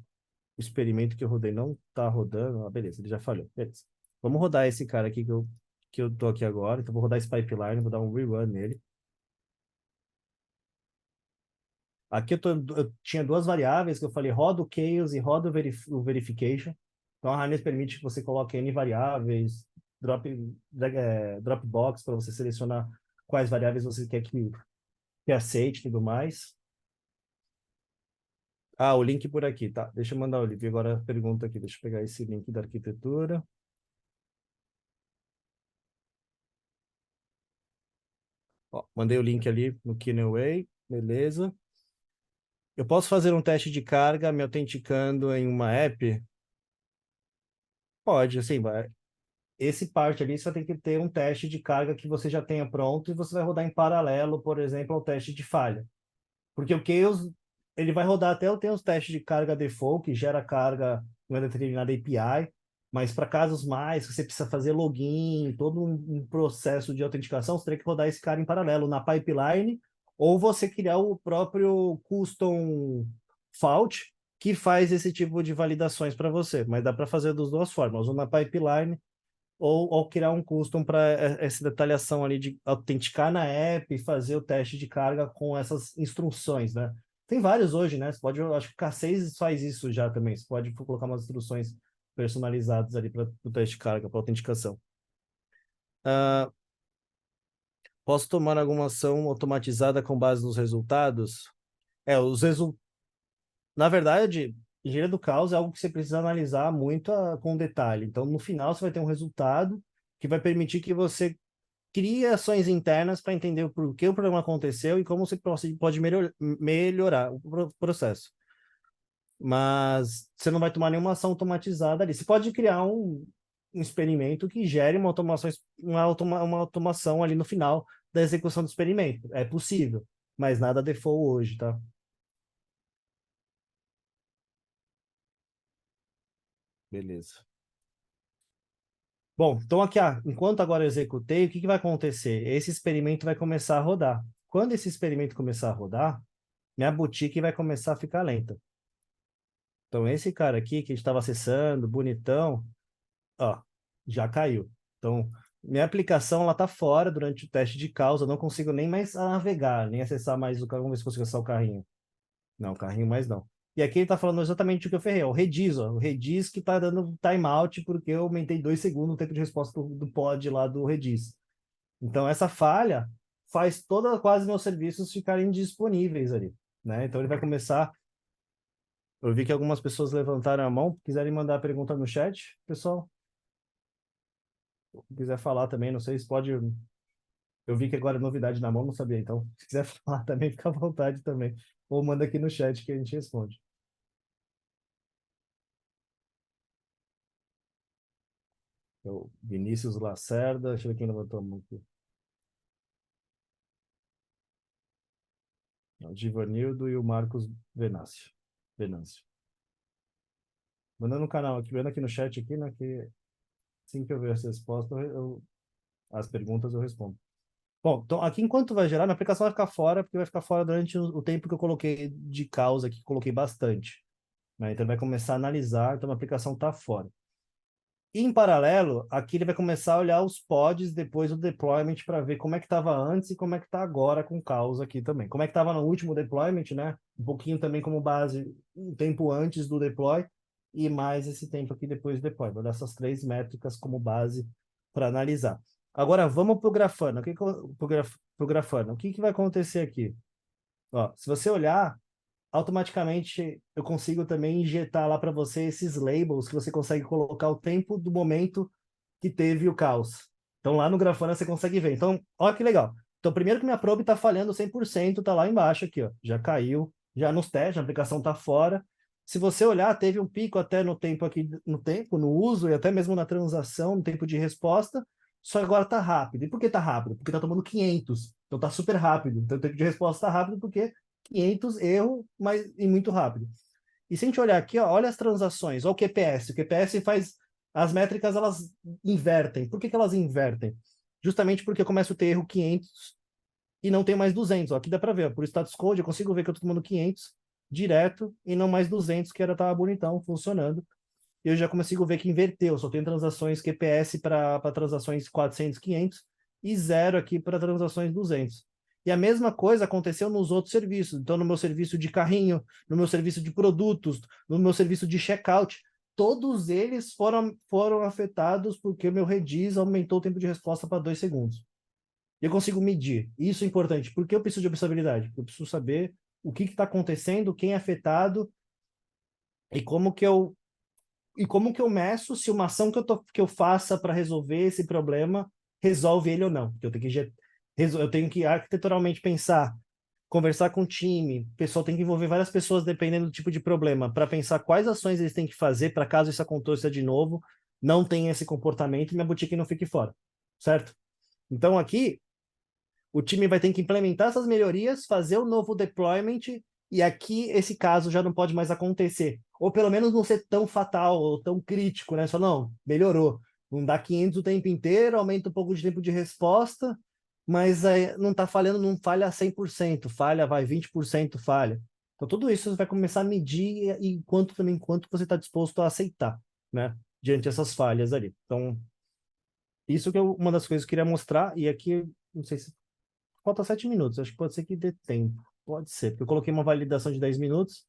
experimento que eu rodei não está rodando. Ah, beleza, ele já falhou. Beleza. Vamos rodar esse cara aqui que eu tô aqui agora. Então, vou rodar esse pipeline, vou dar um rerun nele. Aqui eu tinha duas variáveis que eu falei, roda o chaos e roda o verification. Então, a Harness permite que você coloque N variáveis, Dropbox para você selecionar quais variáveis você quer que aceite e tudo mais. Ah, o link por aqui, tá? Deixa eu mandar o link. Agora a pergunta aqui, deixa eu pegar esse link da arquitetura. Ó, mandei o link ali no Kineway, beleza. Eu posso fazer um teste de carga me autenticando em uma app? Pode, assim, vai. Esse parte ali você tem que ter um teste de carga que você já tenha pronto e você vai rodar em paralelo, por exemplo, ao teste de falha. Porque o Chaos, ele vai rodar até eu ter os testes de carga default, que gera carga em uma determinada API, mas para casos mais, que você precisa fazer login, todo um processo de autenticação, você teria que rodar esse cara em paralelo na pipeline, ou você criar o próprio custom fault, que faz esse tipo de validações para você. Mas dá para fazer das duas formas, ou na pipeline, ou criar um custom para essa detalhação ali de autenticar na app e fazer o teste de carga com essas instruções, né? Tem vários hoje, né? Você pode, eu acho que o K6 faz isso já também. Você pode colocar umas instruções personalizadas ali para o teste de carga, para autenticação. Posso tomar alguma ação automatizada com base nos resultados? Os resultados. Na verdade, engenharia do caos é algo que você precisa analisar muito com detalhe. Então, no final, você vai ter um resultado que vai permitir que você crie ações internas para entender o porquê o problema aconteceu e como você pode melhorar o processo. Mas você não vai tomar nenhuma ação automatizada ali. Você pode criar um experimento que gere uma automação ali no final da execução do experimento. É possível, mas nada default hoje, tá? Beleza. Bom, então aqui, enquanto agora eu executei, o que que vai acontecer? Esse experimento vai começar a rodar. Quando esse experimento começar a rodar, minha boutique vai começar a ficar lenta. Então, esse cara aqui que a gente estava acessando, bonitão, ó, já caiu. Então, minha aplicação ela tá fora durante o teste de causa, eu não consigo nem mais navegar, nem acessar mais o carro. Vamos ver se consigo acessar o carrinho. Não, o carrinho mais não. E aqui ele tá falando exatamente o que eu ferrei, ó, o rediz, ó, o rediz que tá dando timeout porque eu aumentei 2 segundos o tempo de resposta do pod lá do rediz. Então, essa falha faz quase meus serviços ficarem disponíveis ali, né? Então, ele vai começar. Eu vi que algumas pessoas levantaram a mão, quiserem mandar pergunta no chat, pessoal. Se quiser falar também, não sei se pode. Eu vi que agora é novidade na mão, não sabia. Então, se quiser falar também, fica à vontade também. Ou manda aqui no chat que a gente responde. O Vinícius Lacerda, deixa eu ver quem levantou a mão aqui. O Givanildo e o Marcos Venâncio. Venâncio. Mandando no canal aqui, vendo aqui no chat aqui, né? Que assim que eu ver as respostas, as perguntas eu respondo. Bom, então aqui enquanto vai gerar, minha aplicação vai ficar fora, porque vai ficar fora durante o tempo que eu coloquei de causa aqui, coloquei bastante. Né? Então ele vai começar a analisar, então a aplicação está fora. Em paralelo, aqui ele vai começar a olhar os pods depois do deployment para ver como é que estava antes e como é que está agora com causa aqui também. Como é que estava no último deployment, né? Um pouquinho também como base, um tempo antes do deploy e mais esse tempo aqui depois do deploy. Vou dar essas três métricas como base para analisar. Agora, vamos para o Grafana. Pro Grafana. O que que vai acontecer aqui? Ó, se você olhar, automaticamente eu consigo também injetar lá para você esses labels que você consegue colocar o tempo do momento que teve o caos. Então lá no Grafana você consegue ver. Então, olha que legal. Então, primeiro que minha probe está falhando 100%, tá lá embaixo aqui, ó. Já caiu, já nos testes, a aplicação está fora. Se você olhar, teve um pico até no tempo aqui, no uso e até mesmo na transação, no tempo de resposta, só agora está rápido. E por que está rápido? Porque está tomando 500. Então está super rápido. Então o tempo de resposta está rápido porque 500 erro, mas e muito rápido. E se a gente olhar aqui, ó, olha as transações, olha o QPS. O QPS faz as métricas, elas invertem. Por que que elas invertem? Justamente porque eu começo a ter erro 500 e não tenho mais 200. Ó, aqui dá para ver, ó, por status code eu consigo ver que eu estou tomando 500 direto e não mais 200, que era tava bonitão, funcionando. E eu já consigo ver que inverteu. Só tem transações QPS para transações 400, 500 e zero aqui para transações 200. E a mesma coisa aconteceu nos outros serviços. Então, no meu serviço de carrinho, no meu serviço de produtos, no meu serviço de checkout, todos eles foram afetados porque o meu rediz aumentou o tempo de resposta para 2 segundos. E eu consigo medir. Isso é importante. Por que eu preciso de observabilidade? Porque eu preciso saber o que está acontecendo, quem é afetado e como que eu meço se uma ação que eu faça para resolver esse problema resolve ele ou não. Eu tenho que arquiteturalmente pensar, conversar com o time, o pessoal tem que envolver várias pessoas dependendo do tipo de problema, para pensar quais ações eles têm que fazer para caso isso aconteça de novo, não tenha esse comportamento e minha boutique não fique fora, certo? Então aqui o time vai ter que implementar essas melhorias, fazer o novo deployment, e aqui esse caso já não pode mais acontecer. Ou pelo menos não ser tão fatal ou tão crítico, né? Só não, melhorou. Não dá 500 o tempo inteiro, aumenta um pouco de tempo de resposta, mas não está falhando, não falha 100%, falha, vai 20% falha. Então tudo isso você vai começar a medir e quanto você está disposto a aceitar, né? Diante dessas falhas ali. Então, isso que é uma das coisas que eu queria mostrar, e aqui, não sei se falta 7 minutos, acho que pode ser que dê tempo. Pode ser, porque eu coloquei uma validação de 10 minutos,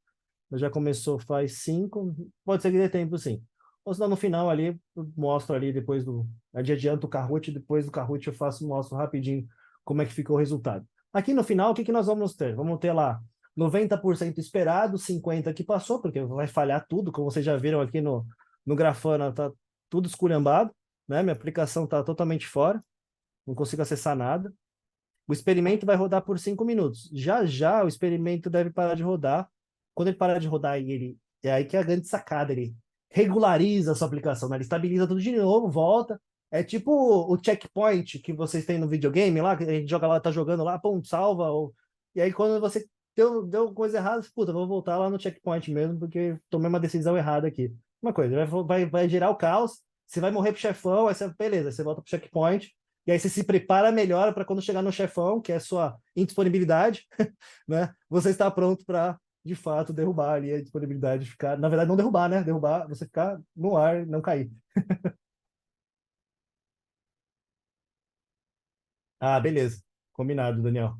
mas já começou faz 5, pode ser que dê tempo, sim. Ou senão no final ali, eu mostro ali depois do... Adianto o Kahoot, depois do Kahoot eu mostro rapidinho como é que ficou o resultado. Aqui no final, o que nós vamos ter? Vamos ter lá 90% esperado, 50% que passou, porque vai falhar tudo, como vocês já viram aqui no Grafana, tá tudo esculhambado, né? Minha aplicação está totalmente fora, não consigo acessar nada. O experimento vai rodar por 5 minutos. Já já o experimento deve parar de rodar. Quando ele parar de rodar, é aí que é a grande sacada, ele regulariza a sua aplicação, né? Ele estabiliza tudo de novo, volta. É tipo o checkpoint que vocês têm no videogame lá, que a gente joga lá, tá jogando lá, pum, salva. E aí quando você deu coisa errada, você, puta, vou voltar lá no checkpoint mesmo, porque tomei uma decisão errada aqui. Uma coisa, vai gerar o caos, você vai morrer pro chefão, aí você, beleza, você volta pro checkpoint, e aí você se prepara melhor para quando chegar no chefão, que é a sua indisponibilidade, né? Você está pronto para, de fato, derrubar ali a disponibilidade de ficar. Na verdade, não derrubar, né? Derrubar, você ficar no ar, não cair. Ah, beleza. Combinado, Daniel.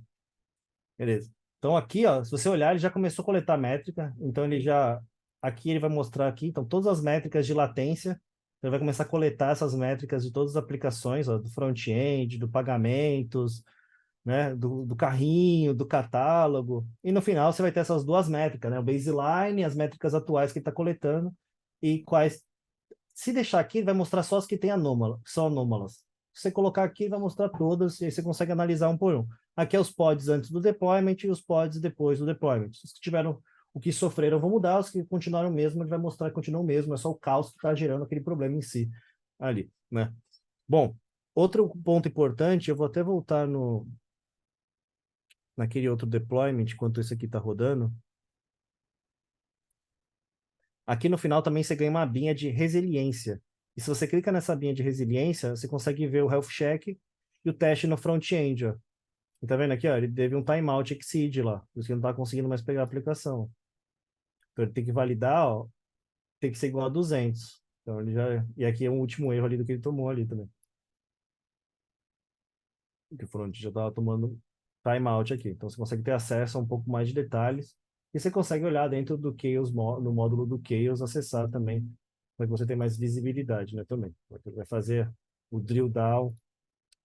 Beleza. Então aqui, ó, se você olhar, ele já começou a coletar métrica. Então ele já. Aqui ele vai mostrar aqui, então, todas as métricas de latência. Ele vai começar a coletar essas métricas de todas as aplicações, ó, do front-end, do pagamentos, né, do carrinho, do catálogo, e no final você vai ter essas duas métricas, né, o baseline, as métricas atuais que ele está coletando, e quais, se deixar aqui, ele vai mostrar só as que tem anômalas, que são anômalas. Se você colocar aqui, ele vai mostrar todas, e aí você consegue analisar um por um. Aqui é os pods antes do deployment e os pods depois do deployment. Os que tiveram, o que sofreram vão mudar, os que continuaram o mesmo, ele vai mostrar que continuam o mesmo, é só o caos que está gerando aquele problema em si, ali, né. Bom, outro ponto importante, eu vou até voltar naquele outro deployment, enquanto esse aqui está rodando. Aqui no final também você ganha uma abinha de resiliência. E se você clica nessa abinha de resiliência, você consegue ver o health check e o teste no front-end, ó. E tá vendo aqui, ó? Ele teve um timeout exceed lá, por isso que ele não está conseguindo mais pegar a aplicação. Então ele tem que validar, ó, tem que ser igual a 200. Então ele já... E aqui é um último erro ali do que ele tomou ali também. Que o front já estava tomando timeout aqui. Então você consegue ter acesso a um pouco mais de detalhes e você consegue olhar dentro do Chaos, no módulo do Chaos, acessar também, para que você tenha mais visibilidade, né, também. Você vai fazer o drill down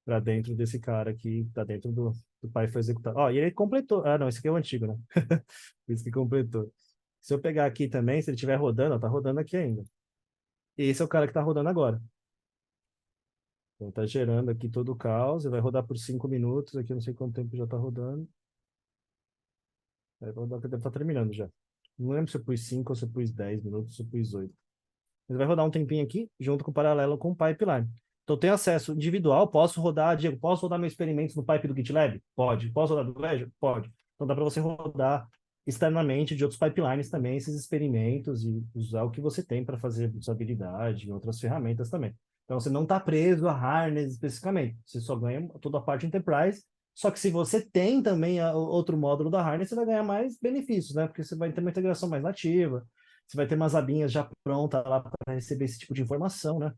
para dentro desse cara aqui, está dentro do Python executar. Ó, e ele completou. Ah, não, esse aqui é o antigo, né? Por isso que completou. Se eu pegar aqui também, se ele estiver rodando, ó, tá rodando aqui ainda. E esse é o cara que está rodando agora. Então tá gerando aqui todo o caos, e vai rodar por 5 minutos, aqui eu não sei quanto tempo já está rodando. Deve estar terminando já. Não lembro se eu pus 5 ou se eu pus 10 minutos, se eu pus 8. Mas vai rodar um tempinho aqui, junto com o paralelo com o pipeline. Então, eu tenho acesso individual, posso rodar, Diego, posso rodar meus experimentos no pipe do GitLab? Pode. Posso rodar do Azure? Pode. Então, dá para você rodar externamente de outros pipelines também, esses experimentos e usar o que você tem para fazer usabilidade e outras ferramentas também. Então, você não está preso a harness especificamente. Você só ganha toda a parte enterprise. Só que se você tem também outro módulo da harness, você vai ganhar mais benefícios, né? Porque você vai ter uma integração mais nativa, você vai ter umas abinhas já prontas lá para receber esse tipo de informação, né?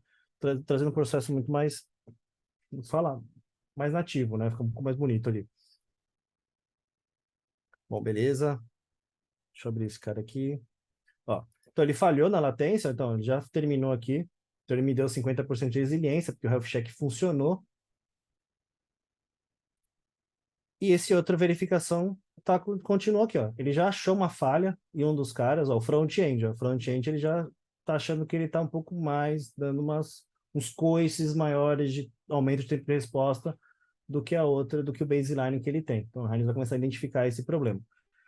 Trazendo um processo muito mais, vamos falar, mais nativo, né? Fica um pouco mais bonito ali. Bom, beleza. Deixa eu abrir esse cara aqui. Ó, então ele falhou na latência, então ele já terminou aqui. Então ele me deu 50% de resiliência, porque o health check funcionou. E esse outra verificação continuou aqui, ó. Ele já achou uma falha em um dos caras, ó, o front-end. O front-end ele já tá achando que ele tá um pouco mais, dando uns coices maiores de aumento de tempo de resposta do que a outra, do que o baseline que ele tem. Então a Hines vai começar a identificar esse problema.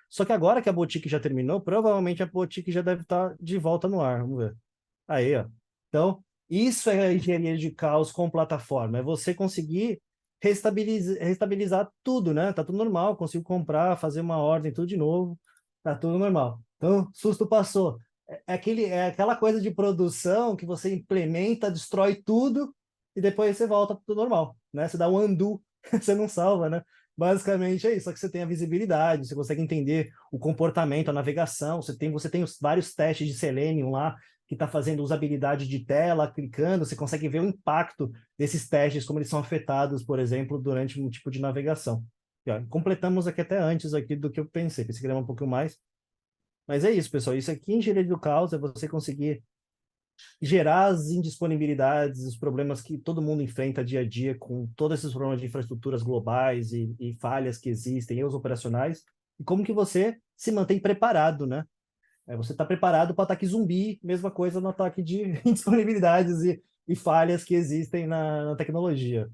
Só que agora que a Boutique já terminou, provavelmente a Boutique já deve estar de volta no ar. Vamos ver. Aí, ó. Então, isso é a engenharia de caos com plataforma. É você conseguir restabilizar tudo, né? Tá tudo normal, consigo comprar, fazer uma ordem, tudo de novo. Tá tudo normal. Então, susto passou. É aquela coisa de produção que você implementa, destrói tudo e depois você volta para tudo normal, né? Você dá um undo, você não salva, né? Basicamente é isso, só que você tem a visibilidade, você consegue entender o comportamento, a navegação, você tem vários testes de Selenium lá, que está fazendo usabilidade de tela, clicando, você consegue ver o impacto desses testes, como eles são afetados, por exemplo, durante um tipo de navegação. E, ó, completamos aqui até antes aqui do que eu pensei que era um pouquinho mais. Mas é isso, pessoal. Isso aqui, engenharia do caos, é você conseguir gerar as indisponibilidades, os problemas que todo mundo enfrenta dia a dia com todos esses problemas de infraestruturas globais e falhas que existem, erros operacionais, e como que você se mantém preparado, né? Você está preparado para ataque zumbi, mesma coisa no ataque de indisponibilidades e falhas que existem na tecnologia.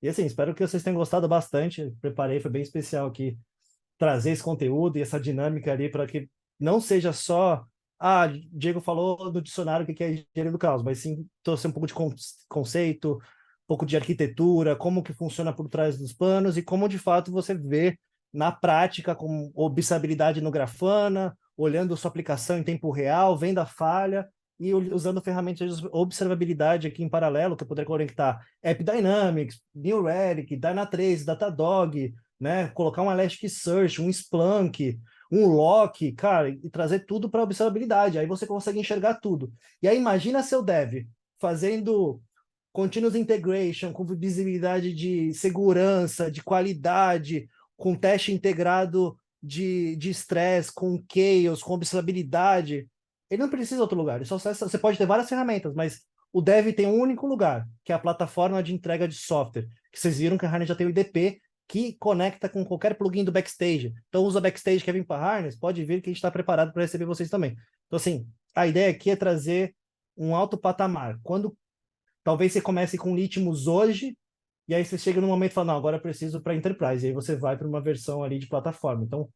E assim, espero que vocês tenham gostado bastante. Preparei, foi bem especial aqui trazer esse conteúdo e essa dinâmica ali para que não seja só, Diego falou no dicionário o que é engenharia do caos, mas sim trouxe um pouco de conceito, um pouco de arquitetura, como que funciona por trás dos panos e como de fato você vê na prática com observabilidade no Grafana, olhando sua aplicação em tempo real, vendo a falha e usando ferramentas de observabilidade aqui em paralelo, que eu poderia conectar AppDynamics, New Relic, Dynatrace, Datadog, né? Colocar um Elasticsearch, um Splunk, um Lock, cara, e trazer tudo para observabilidade. Aí você consegue enxergar tudo. E aí imagina seu dev fazendo continuous integration, com visibilidade de segurança, de qualidade, com teste integrado de estresse, com chaos, com observabilidade. Ele não precisa de outro lugar. Ele só acessa, você pode ter várias ferramentas, mas o dev tem um único lugar, que é a plataforma de entrega de software. Que vocês viram que a Harness já tem o IDP, que conecta com qualquer plugin do Backstage. Então, usa Backstage, quer vir para Harness, pode vir que a gente está preparado para receber vocês também. Então, assim, a ideia aqui é trazer um alto patamar. Quando talvez você comece com Litmus hoje, e aí você chega no momento e fala, não, agora eu preciso para Enterprise. E aí você vai para uma versão ali de plataforma. Então,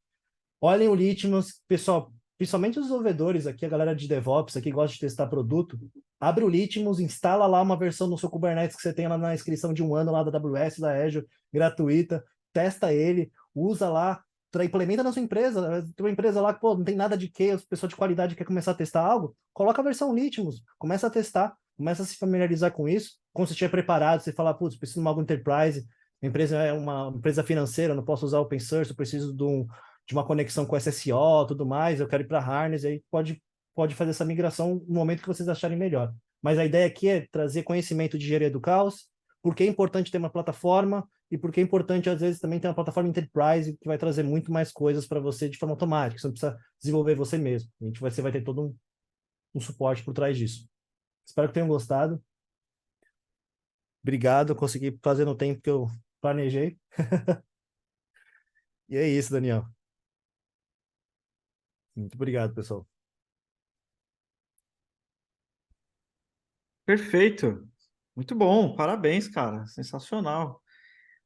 olhem o Litmus, pessoal, principalmente os desenvolvedores aqui, a galera de DevOps aqui gosta de testar produto. Abre o Litmus, instala lá uma versão no seu Kubernetes que você tem lá na inscrição de 1 ano lá da AWS, da Azure, gratuita, testa ele, usa lá, implementa na sua empresa. Tem uma empresa lá que pô, não tem nada de que, o pessoal de qualidade quer começar a testar algo, coloca a versão Litmus, começa a testar, começa a se familiarizar com isso. Quando você estiver preparado, você fala, putz, preciso de uma Enterprise, a empresa é uma empresa financeira, não posso usar open source, eu preciso de uma conexão com SSO, tudo mais, eu quero ir para Harness, aí pode fazer essa migração no momento que vocês acharem melhor. Mas a ideia aqui é trazer conhecimento de engenharia do caos, porque é importante ter uma plataforma e porque é importante, às vezes, também ter uma plataforma Enterprise que vai trazer muito mais coisas para você de forma automática, você não precisa desenvolver você mesmo. Você vai ter todo um suporte por trás disso. Espero que tenham gostado. Obrigado, eu consegui fazer no tempo que eu planejei. E é isso, Daniel. Muito obrigado, pessoal. Perfeito. Muito bom. Parabéns, cara. Sensacional.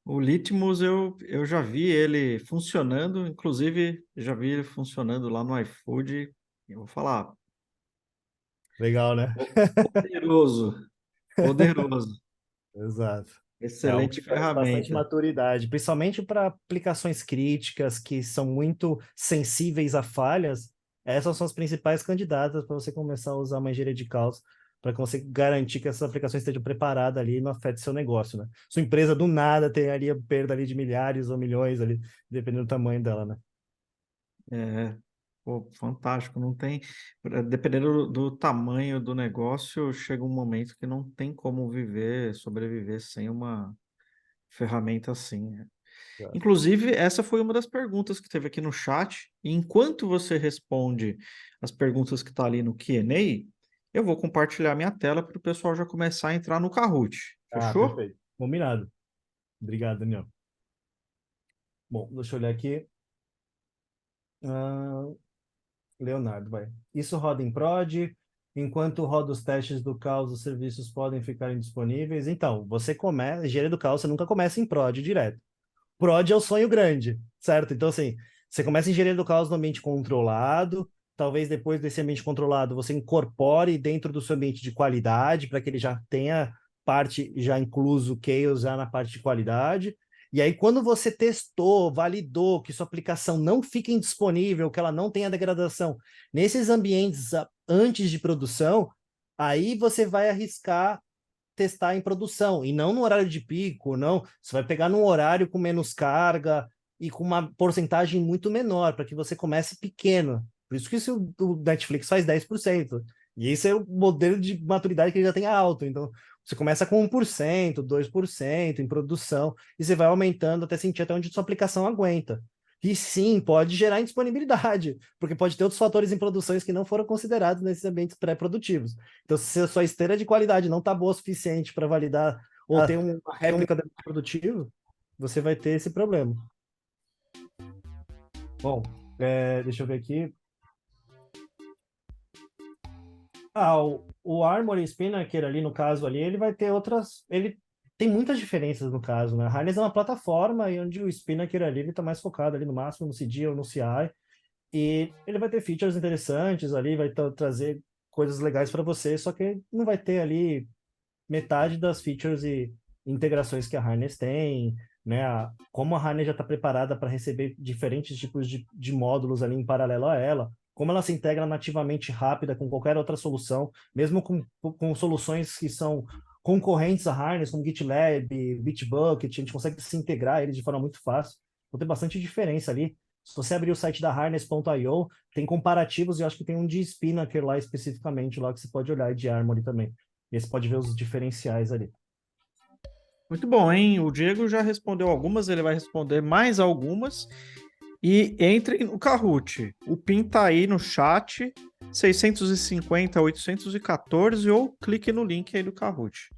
O Litmus eu já vi ele funcionando, inclusive já vi ele funcionando lá no iFood. Eu vou falar, Legal, né? poderoso, poderoso. Exato. É algo Excelente que traz bastante ferramenta. maturidade, principalmente para aplicações críticas que são muito sensíveis a falhas. Essas são as principais candidatas para você começar a usar uma engenharia de caos, para que você garantir que essas aplicações estejam preparadas ali e não afete seu negócio, né? Sua empresa do nada tem ali a perda ali de milhares ou milhões ali, dependendo do tamanho dela, né? É, pô, fantástico. Não tem, dependendo do tamanho do negócio, chega um momento que não tem como viver, sobreviver sem uma ferramenta assim. Inclusive, essa foi uma das perguntas que teve aqui no chat. E enquanto você responde as perguntas que está ali no Q&A, eu vou compartilhar minha tela para o pessoal já começar a entrar no Kahoot. Ah, Fechou? perfeito. Combinado. Obrigado, Daniel. Bom, deixa eu olhar aqui. Ah, Leonardo, vai. Isso roda em prod. Enquanto roda os testes do caos, os serviços podem ficar indisponíveis. Então, você começa, engenharia do caos, você nunca começa em prod direto. Prod é o sonho grande, certo? Então, assim, você começa a engenharia do caos no ambiente controlado. Talvez depois desse ambiente controlado, você incorpore dentro do seu ambiente de qualidade, para que ele já tenha parte, já incluso chaos já na parte de qualidade. E aí, quando você testou, validou que sua aplicação não fica indisponível, que ela não tenha degradação nesses ambientes antes de produção, aí você vai arriscar testar em produção, e não no horário de pico, não. Você vai pegar num horário com menos carga e com uma porcentagem muito menor, para que você comece pequeno. Por isso que o Netflix faz 10%. E esse é o modelo de maturidade que ele já tem alto. Então, você começa com 1%, 2% em produção, e você vai aumentando até sentir até onde sua aplicação aguenta. que sim, pode gerar indisponibilidade, porque pode ter outros fatores em produções que não foram considerados nesses ambientes pré-produtivos. Então, se a sua esteira de qualidade não está boa o suficiente para validar ou ter uma réplica do produtivo, você vai ter esse problema. Bom, deixa eu ver aqui. O Armory Spinnaker ali, no caso ali, ele vai ter outras... Ele tem muitas diferenças no caso, né? A Harness é uma plataforma e onde o Spinnaker ali, ele tá mais focado ali no máximo no CDI ou no CI. E ele vai ter features interessantes ali, vai trazer coisas legais para você, só que não vai ter ali metade das features e integrações que a Harness tem, né? Como a Harness já está preparada para receber diferentes tipos de módulos ali em paralelo a ela, como ela se integra nativamente rápida com qualquer outra solução, mesmo com soluções que são concorrentes à Harness, como GitLab, Bitbucket, a gente consegue se integrar eles de forma muito fácil. Então tem bastante diferença ali. Se você abrir o site da Harness.io, tem comparativos e eu acho que tem um de Spinnaker lá especificamente, lá que você pode olhar, e de Armory também. E aí você pode ver os diferenciais ali. Muito bom, hein? O Diego já respondeu algumas, ele vai responder mais algumas. E entre no Kahoot. O PIN tá aí no chat, 650 814, ou clique no link aí do Kahoot.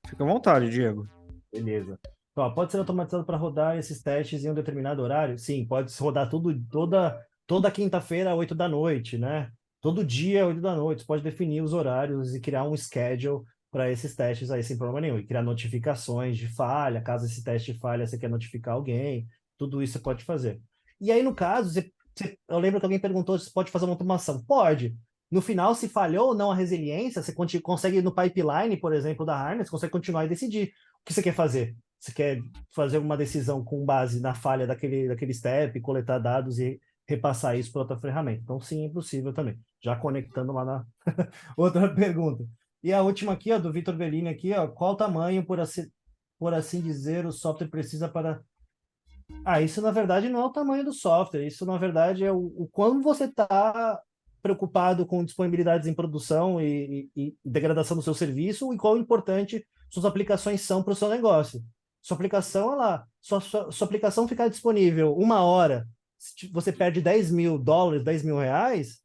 Fica à vontade, Diego. Beleza. Então, ó, pode ser automatizado para rodar esses testes em um determinado horário? Sim, pode rodar toda quinta-feira, 8 da noite, né? Todo dia, 8 da noite. Você pode definir os horários e criar um schedule para esses testes aí sem problema nenhum. E criar notificações de falha, caso esse teste falha, você quer notificar alguém. Tudo isso você pode fazer. E aí, no caso, eu lembro que alguém perguntou se pode fazer uma automação. Pode. No final, se falhou ou não a resiliência, você consegue no pipeline, por exemplo, da Harness, consegue continuar e decidir o que você quer fazer. Você quer fazer uma decisão com base na falha daquele step, coletar dados e repassar isso para outra ferramenta. Então, sim, é possível também. Já conectando lá na outra pergunta. E a última aqui, ó, do Vitor Bellini aqui, ó, qual tamanho, por assim dizer, o software precisa para... Isso na verdade não é o tamanho do software, isso na verdade é o quanto você está preocupado com disponibilidades em produção e degradação do seu serviço e qual importante suas aplicações são para o seu negócio. Sua aplicação, olha lá, sua aplicação ficar disponível 1 hora, se você perde $10.000, R$ 10.000,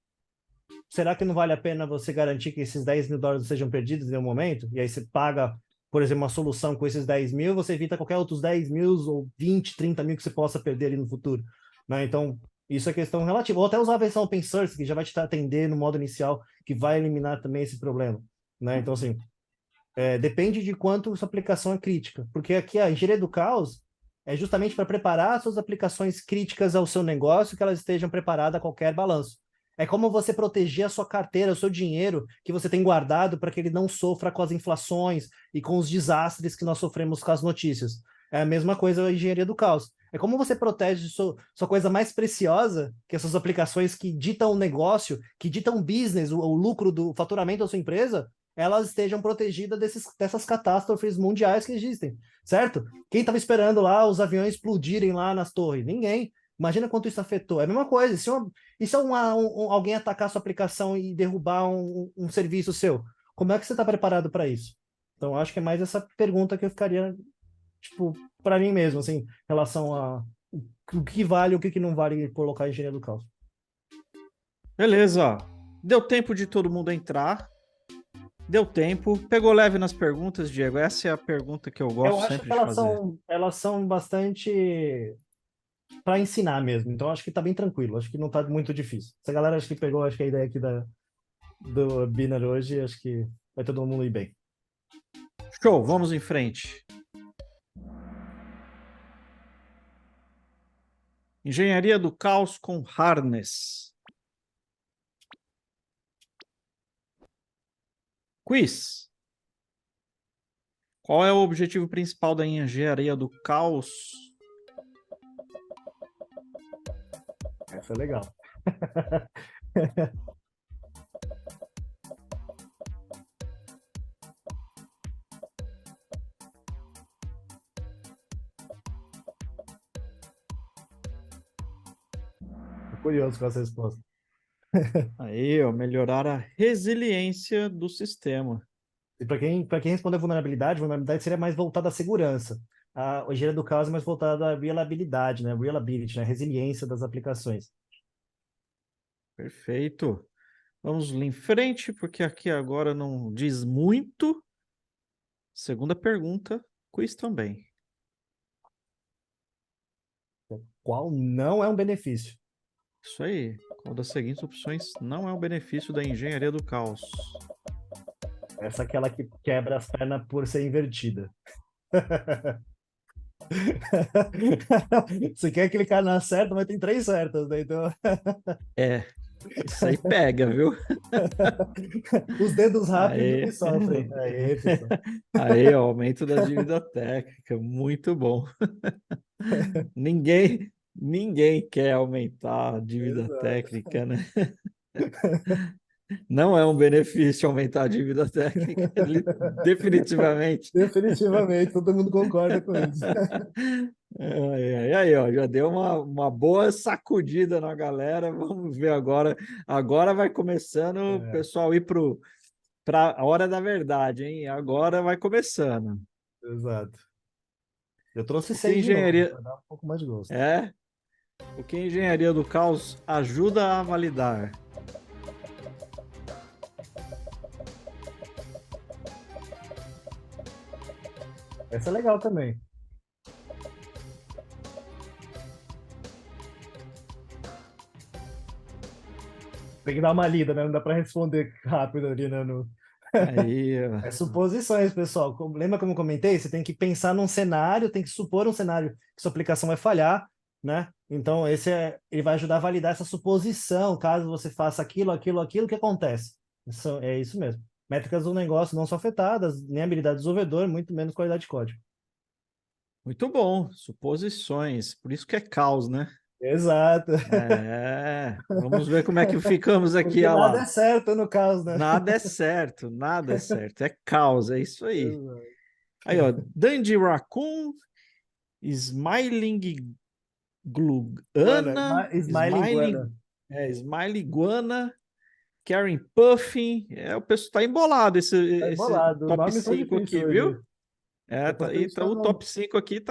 será que não vale a pena você garantir que esses $10.000 não sejam perdidos em nenhum momento? E aí você paga, por exemplo, uma solução com esses 10.000, você evita qualquer outros 10.000 ou 20, 30.000 que você possa perder ali no futuro. Né? Então, isso é questão relativa. Ou até usar a versão open source, que já vai te atender no modo inicial, que vai eliminar também esse problema. Né? Então, assim, depende de quanto sua aplicação é crítica. Porque aqui a engenharia do caos é justamente para preparar suas aplicações críticas ao seu negócio, que elas estejam preparadas a qualquer balanço. É como você proteger a sua carteira, o seu dinheiro que você tem guardado para que ele não sofra com as inflações e com os desastres que nós sofremos com as notícias. É a mesma coisa a engenharia do caos. É como você protege sua coisa mais preciosa, que essas aplicações que ditam o negócio, que ditam o business, o lucro do faturamento da sua empresa, elas estejam protegidas dessas catástrofes mundiais que existem, certo? Quem estava esperando lá os aviões explodirem lá nas torres? Ninguém. Imagina quanto isso afetou. É a mesma coisa. Se alguém atacar sua aplicação e derrubar um serviço seu, como é que você está preparado para isso? Então, acho que é mais essa pergunta que eu ficaria, tipo, para mim mesmo, assim, em relação a o que vale e o que não vale colocar engenharia do caos. Beleza. Deu tempo de todo mundo entrar. Deu tempo. Pegou leve nas perguntas, Diego? Essa é a pergunta que eu Eu gosto acho sempre que de fazer. elas são bastante para ensinar mesmo. Então, acho que tá bem tranquilo. Acho que não tá muito difícil. Essa galera acho que pegou acho que a ideia aqui do webinar hoje, acho que vai todo mundo ir bem. Show, vamos em frente. Engenharia do caos com harness. Quiz. Qual é o objetivo principal da engenharia do caos? Essa é legal. Tô curioso com essa resposta. Aí, ó, melhorar a resiliência do sistema. E para quem responder vulnerabilidade seria mais voltada à segurança. a engenharia do caos é mais voltada à reliabilidade, né? Reliability, né? Resiliência das aplicações. Perfeito. Vamos em frente, porque aqui agora não diz muito. Segunda pergunta, quiz também. Qual não é um benefício? Isso aí. Qual das seguintes opções não é um benefício da engenharia do caos? Essa é aquela que quebra as pernas por ser invertida. Você quer clicar na certa, mas tem 3 certas, né? Então, É, isso aí pega, viu? os dedos rápidos Aê. que sofrem. Aí, pessoal. Aí, ó, aumento da dívida técnica, muito bom. Ninguém quer aumentar a dívida Exato. técnica, né? Não é um benefício aumentar a dívida técnica, definitivamente. Definitivamente, todo mundo concorda com isso. Aí, ó, já deu uma boa sacudida na galera. Vamos ver agora. Agora vai começando o É, pessoal ir para a hora da verdade, hein? Agora vai começando. exato. Eu trouxe O que 6 de novo, engenharia para dar um pouco mais de gosto. é? O que engenharia do caos ajuda a validar? Essa é legal também. Tem que dar uma lida, né? Não dá para responder rápido ali, né? Aí, ó. É suposições, pessoal. Lembra como eu comentei? Você tem que pensar num cenário, tem que supor um cenário que sua aplicação vai falhar, né? Então, ele vai ajudar a validar essa suposição, caso você faça aquilo, o que acontece? É isso mesmo. Métricas do negócio não são afetadas, nem a habilidade do desenvolvedor, muito menos qualidade de código. Muito bom. Suposições. Por isso que é caos, né? Exato. É. Vamos ver como é que ficamos aqui, Porque olha nada é lá. certo no caso, né? Nada é certo, nada é certo. É caos, é isso aí. Exato. Aí, ó. Dandy Raccoon, Smiling Guana, Gluana, Smiling Guana. Smiley Iguana, Karen Puffin. O pessoal tá embolado Tá esse embolado. Os top nomes estão 5 difíceis aqui, viu? hoje. É, É tá, para e tá, o selecionar. top 5 aqui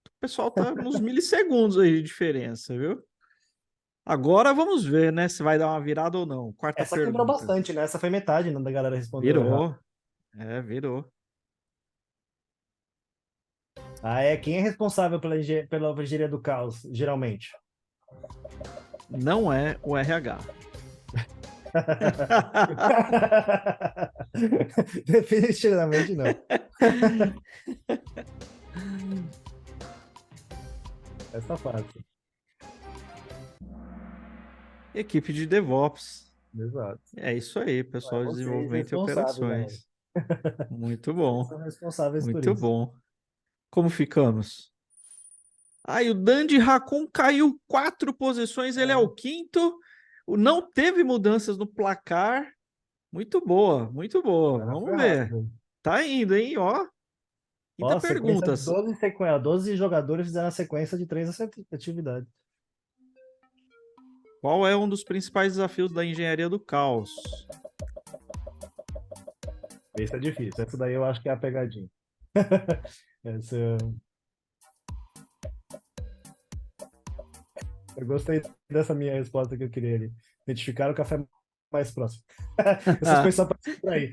o pessoal tá nos milissegundos aí de diferença, viu? Agora vamos ver, né, se vai dar uma virada ou não. Quarta Essa quebrou pergunta. bastante, né? Essa foi metade, né, da galera respondeu errado. Virou. Virou. Ah, é? Quem é responsável pela engenharia do caos, geralmente? Não é o RH. Definitivamente não. Essa fácil. Equipe de DevOps. Exato. É isso aí, É pessoal de vocês desenvolvimento e responsáveis, galera. operações. Muito Vocês bom, são responsáveis por muito isso. bom. Como ficamos? Aí o Dandy Raccoon caiu 4 posições, ele é o É. quinto. Não teve mudanças no placar. Muito boa, muito boa. Agora foi Vamos ver. rápido. Tá indo, hein? Ó, quinta Ó, sequência pergunta. de 12 jogadores fizeram a sequência de 3 atividades. Qual é um dos principais desafios da engenharia do caos? Esse é difícil. Essa daí eu acho que é a pegadinha. Essa... Eu gostei dessa minha resposta que eu queria ali. Identificar o café mais próximo. Essas coisas só para aí.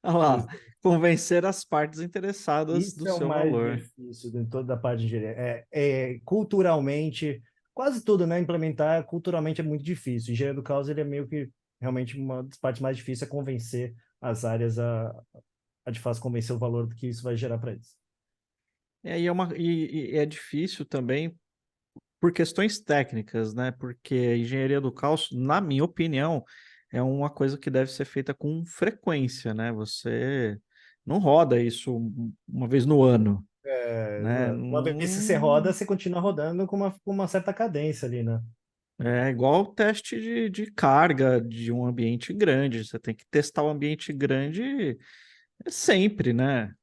Olha lá, convencer as partes interessadas do Isso é o seu mais valor. difícil de toda a parte de engenharia. Culturalmente, quase tudo, né? Implementar culturalmente é muito difícil. Engenharia do caos, ele é meio que realmente uma das partes mais difíceis é convencer as áreas a de fato convencer o valor que isso vai gerar para eles. E é difícil também por questões técnicas, né? Porque a engenharia do caos, na minha opinião, é uma coisa que deve ser feita com frequência, né? Você não roda isso uma vez no ano, né? Uma vez que você roda, você continua rodando com uma certa cadência ali, né? É igual o teste de carga de um ambiente grande. Você tem que testar o ambiente grande sempre, né?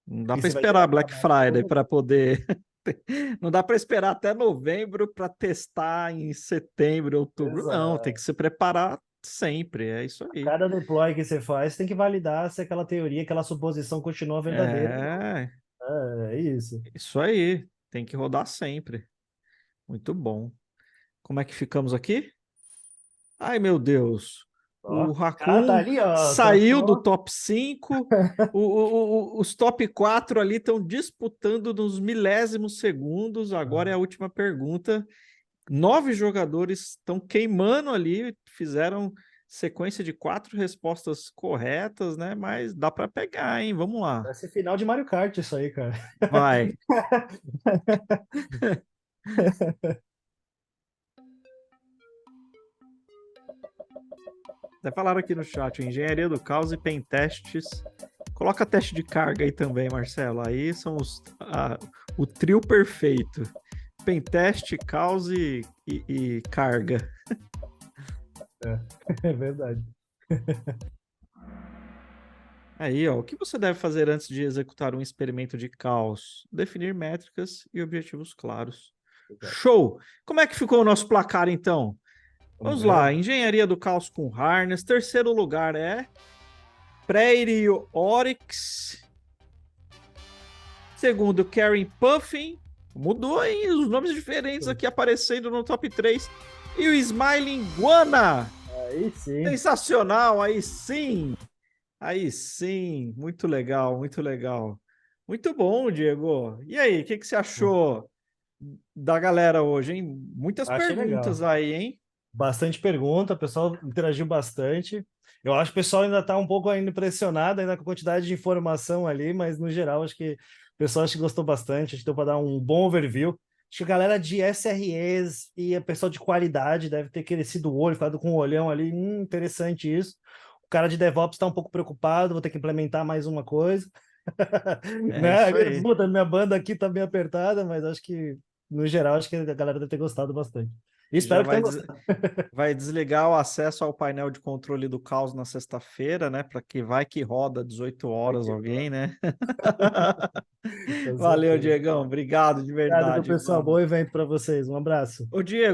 Não dá Porque para você vai esperar gerar Black Friday para poder. Não dá para esperar até novembro para testar em setembro, outubro. Não, tem Exato. que se preparar sempre, é isso aí. Cada deploy que você faz, tem que validar se aquela teoria, aquela suposição continua verdadeira. É, É isso. isso aí, tem que rodar sempre. Muito bom. Como é que ficamos aqui? Ai, meu Deus. Ó, O cara tá Raccoon ali, ó, saiu do só. top 5. Os top 4 ali estão disputando nos milésimos segundos. Agora é a última pergunta. 9 jogadores estão queimando ali, fizeram sequência de 4 respostas corretas, né? Mas dá para pegar, hein? Vamos lá. Parece final de Mario Kart isso aí, cara. Vai. Até falaram aqui no chat, engenharia do caos e pentestes. Coloca teste de carga aí também, Marcelo. Aí são o trio perfeito. Penteste, caos e carga. É verdade. Aí, ó, o que você deve fazer antes de executar um experimento de caos? Definir métricas e objetivos claros. Show! Como é que ficou o nosso placar, então? Vamos Vamos ver. lá, engenharia do caos com harness. Terceiro lugar é Prairie Oryx. Segundo, Karen Puffin. Mudou, hein? Os nomes diferentes aqui aparecendo no top 3. E o Smiling Guana. Aí sim. Sensacional, aí sim. Aí sim. Muito legal, muito legal. Muito bom, Diego. E aí, o que você achou da galera hoje, hein? Muitas Achei perguntas legal. aí, hein? Bastante pergunta, o pessoal interagiu bastante. Eu acho que o pessoal ainda está um pouco ainda impressionado ainda com a quantidade de informação ali, mas no geral acho que o pessoal acho que gostou bastante, acho que deu para dar um bom overview. Acho que a galera de SREs e a pessoal de qualidade deve ter crescido o olho, ficado com o olhão ali, interessante isso. O cara de DevOps está um pouco preocupado, vou ter que implementar mais uma coisa. É Né? isso aí. Puta, minha banda aqui tá bem apertada, mas acho que, no geral, acho que a galera deve ter gostado bastante. E Já espero que tenham gostado. vai desligar o acesso ao painel de controle do caos na sexta-feira, né? Para que vai que roda 18 Vai horas que alguém, né? com Valeu, certeza. Diegão. Obrigado de Obrigado, meu verdade, pessoal. Bom mano. evento para vocês. Um abraço. Ô, Diego.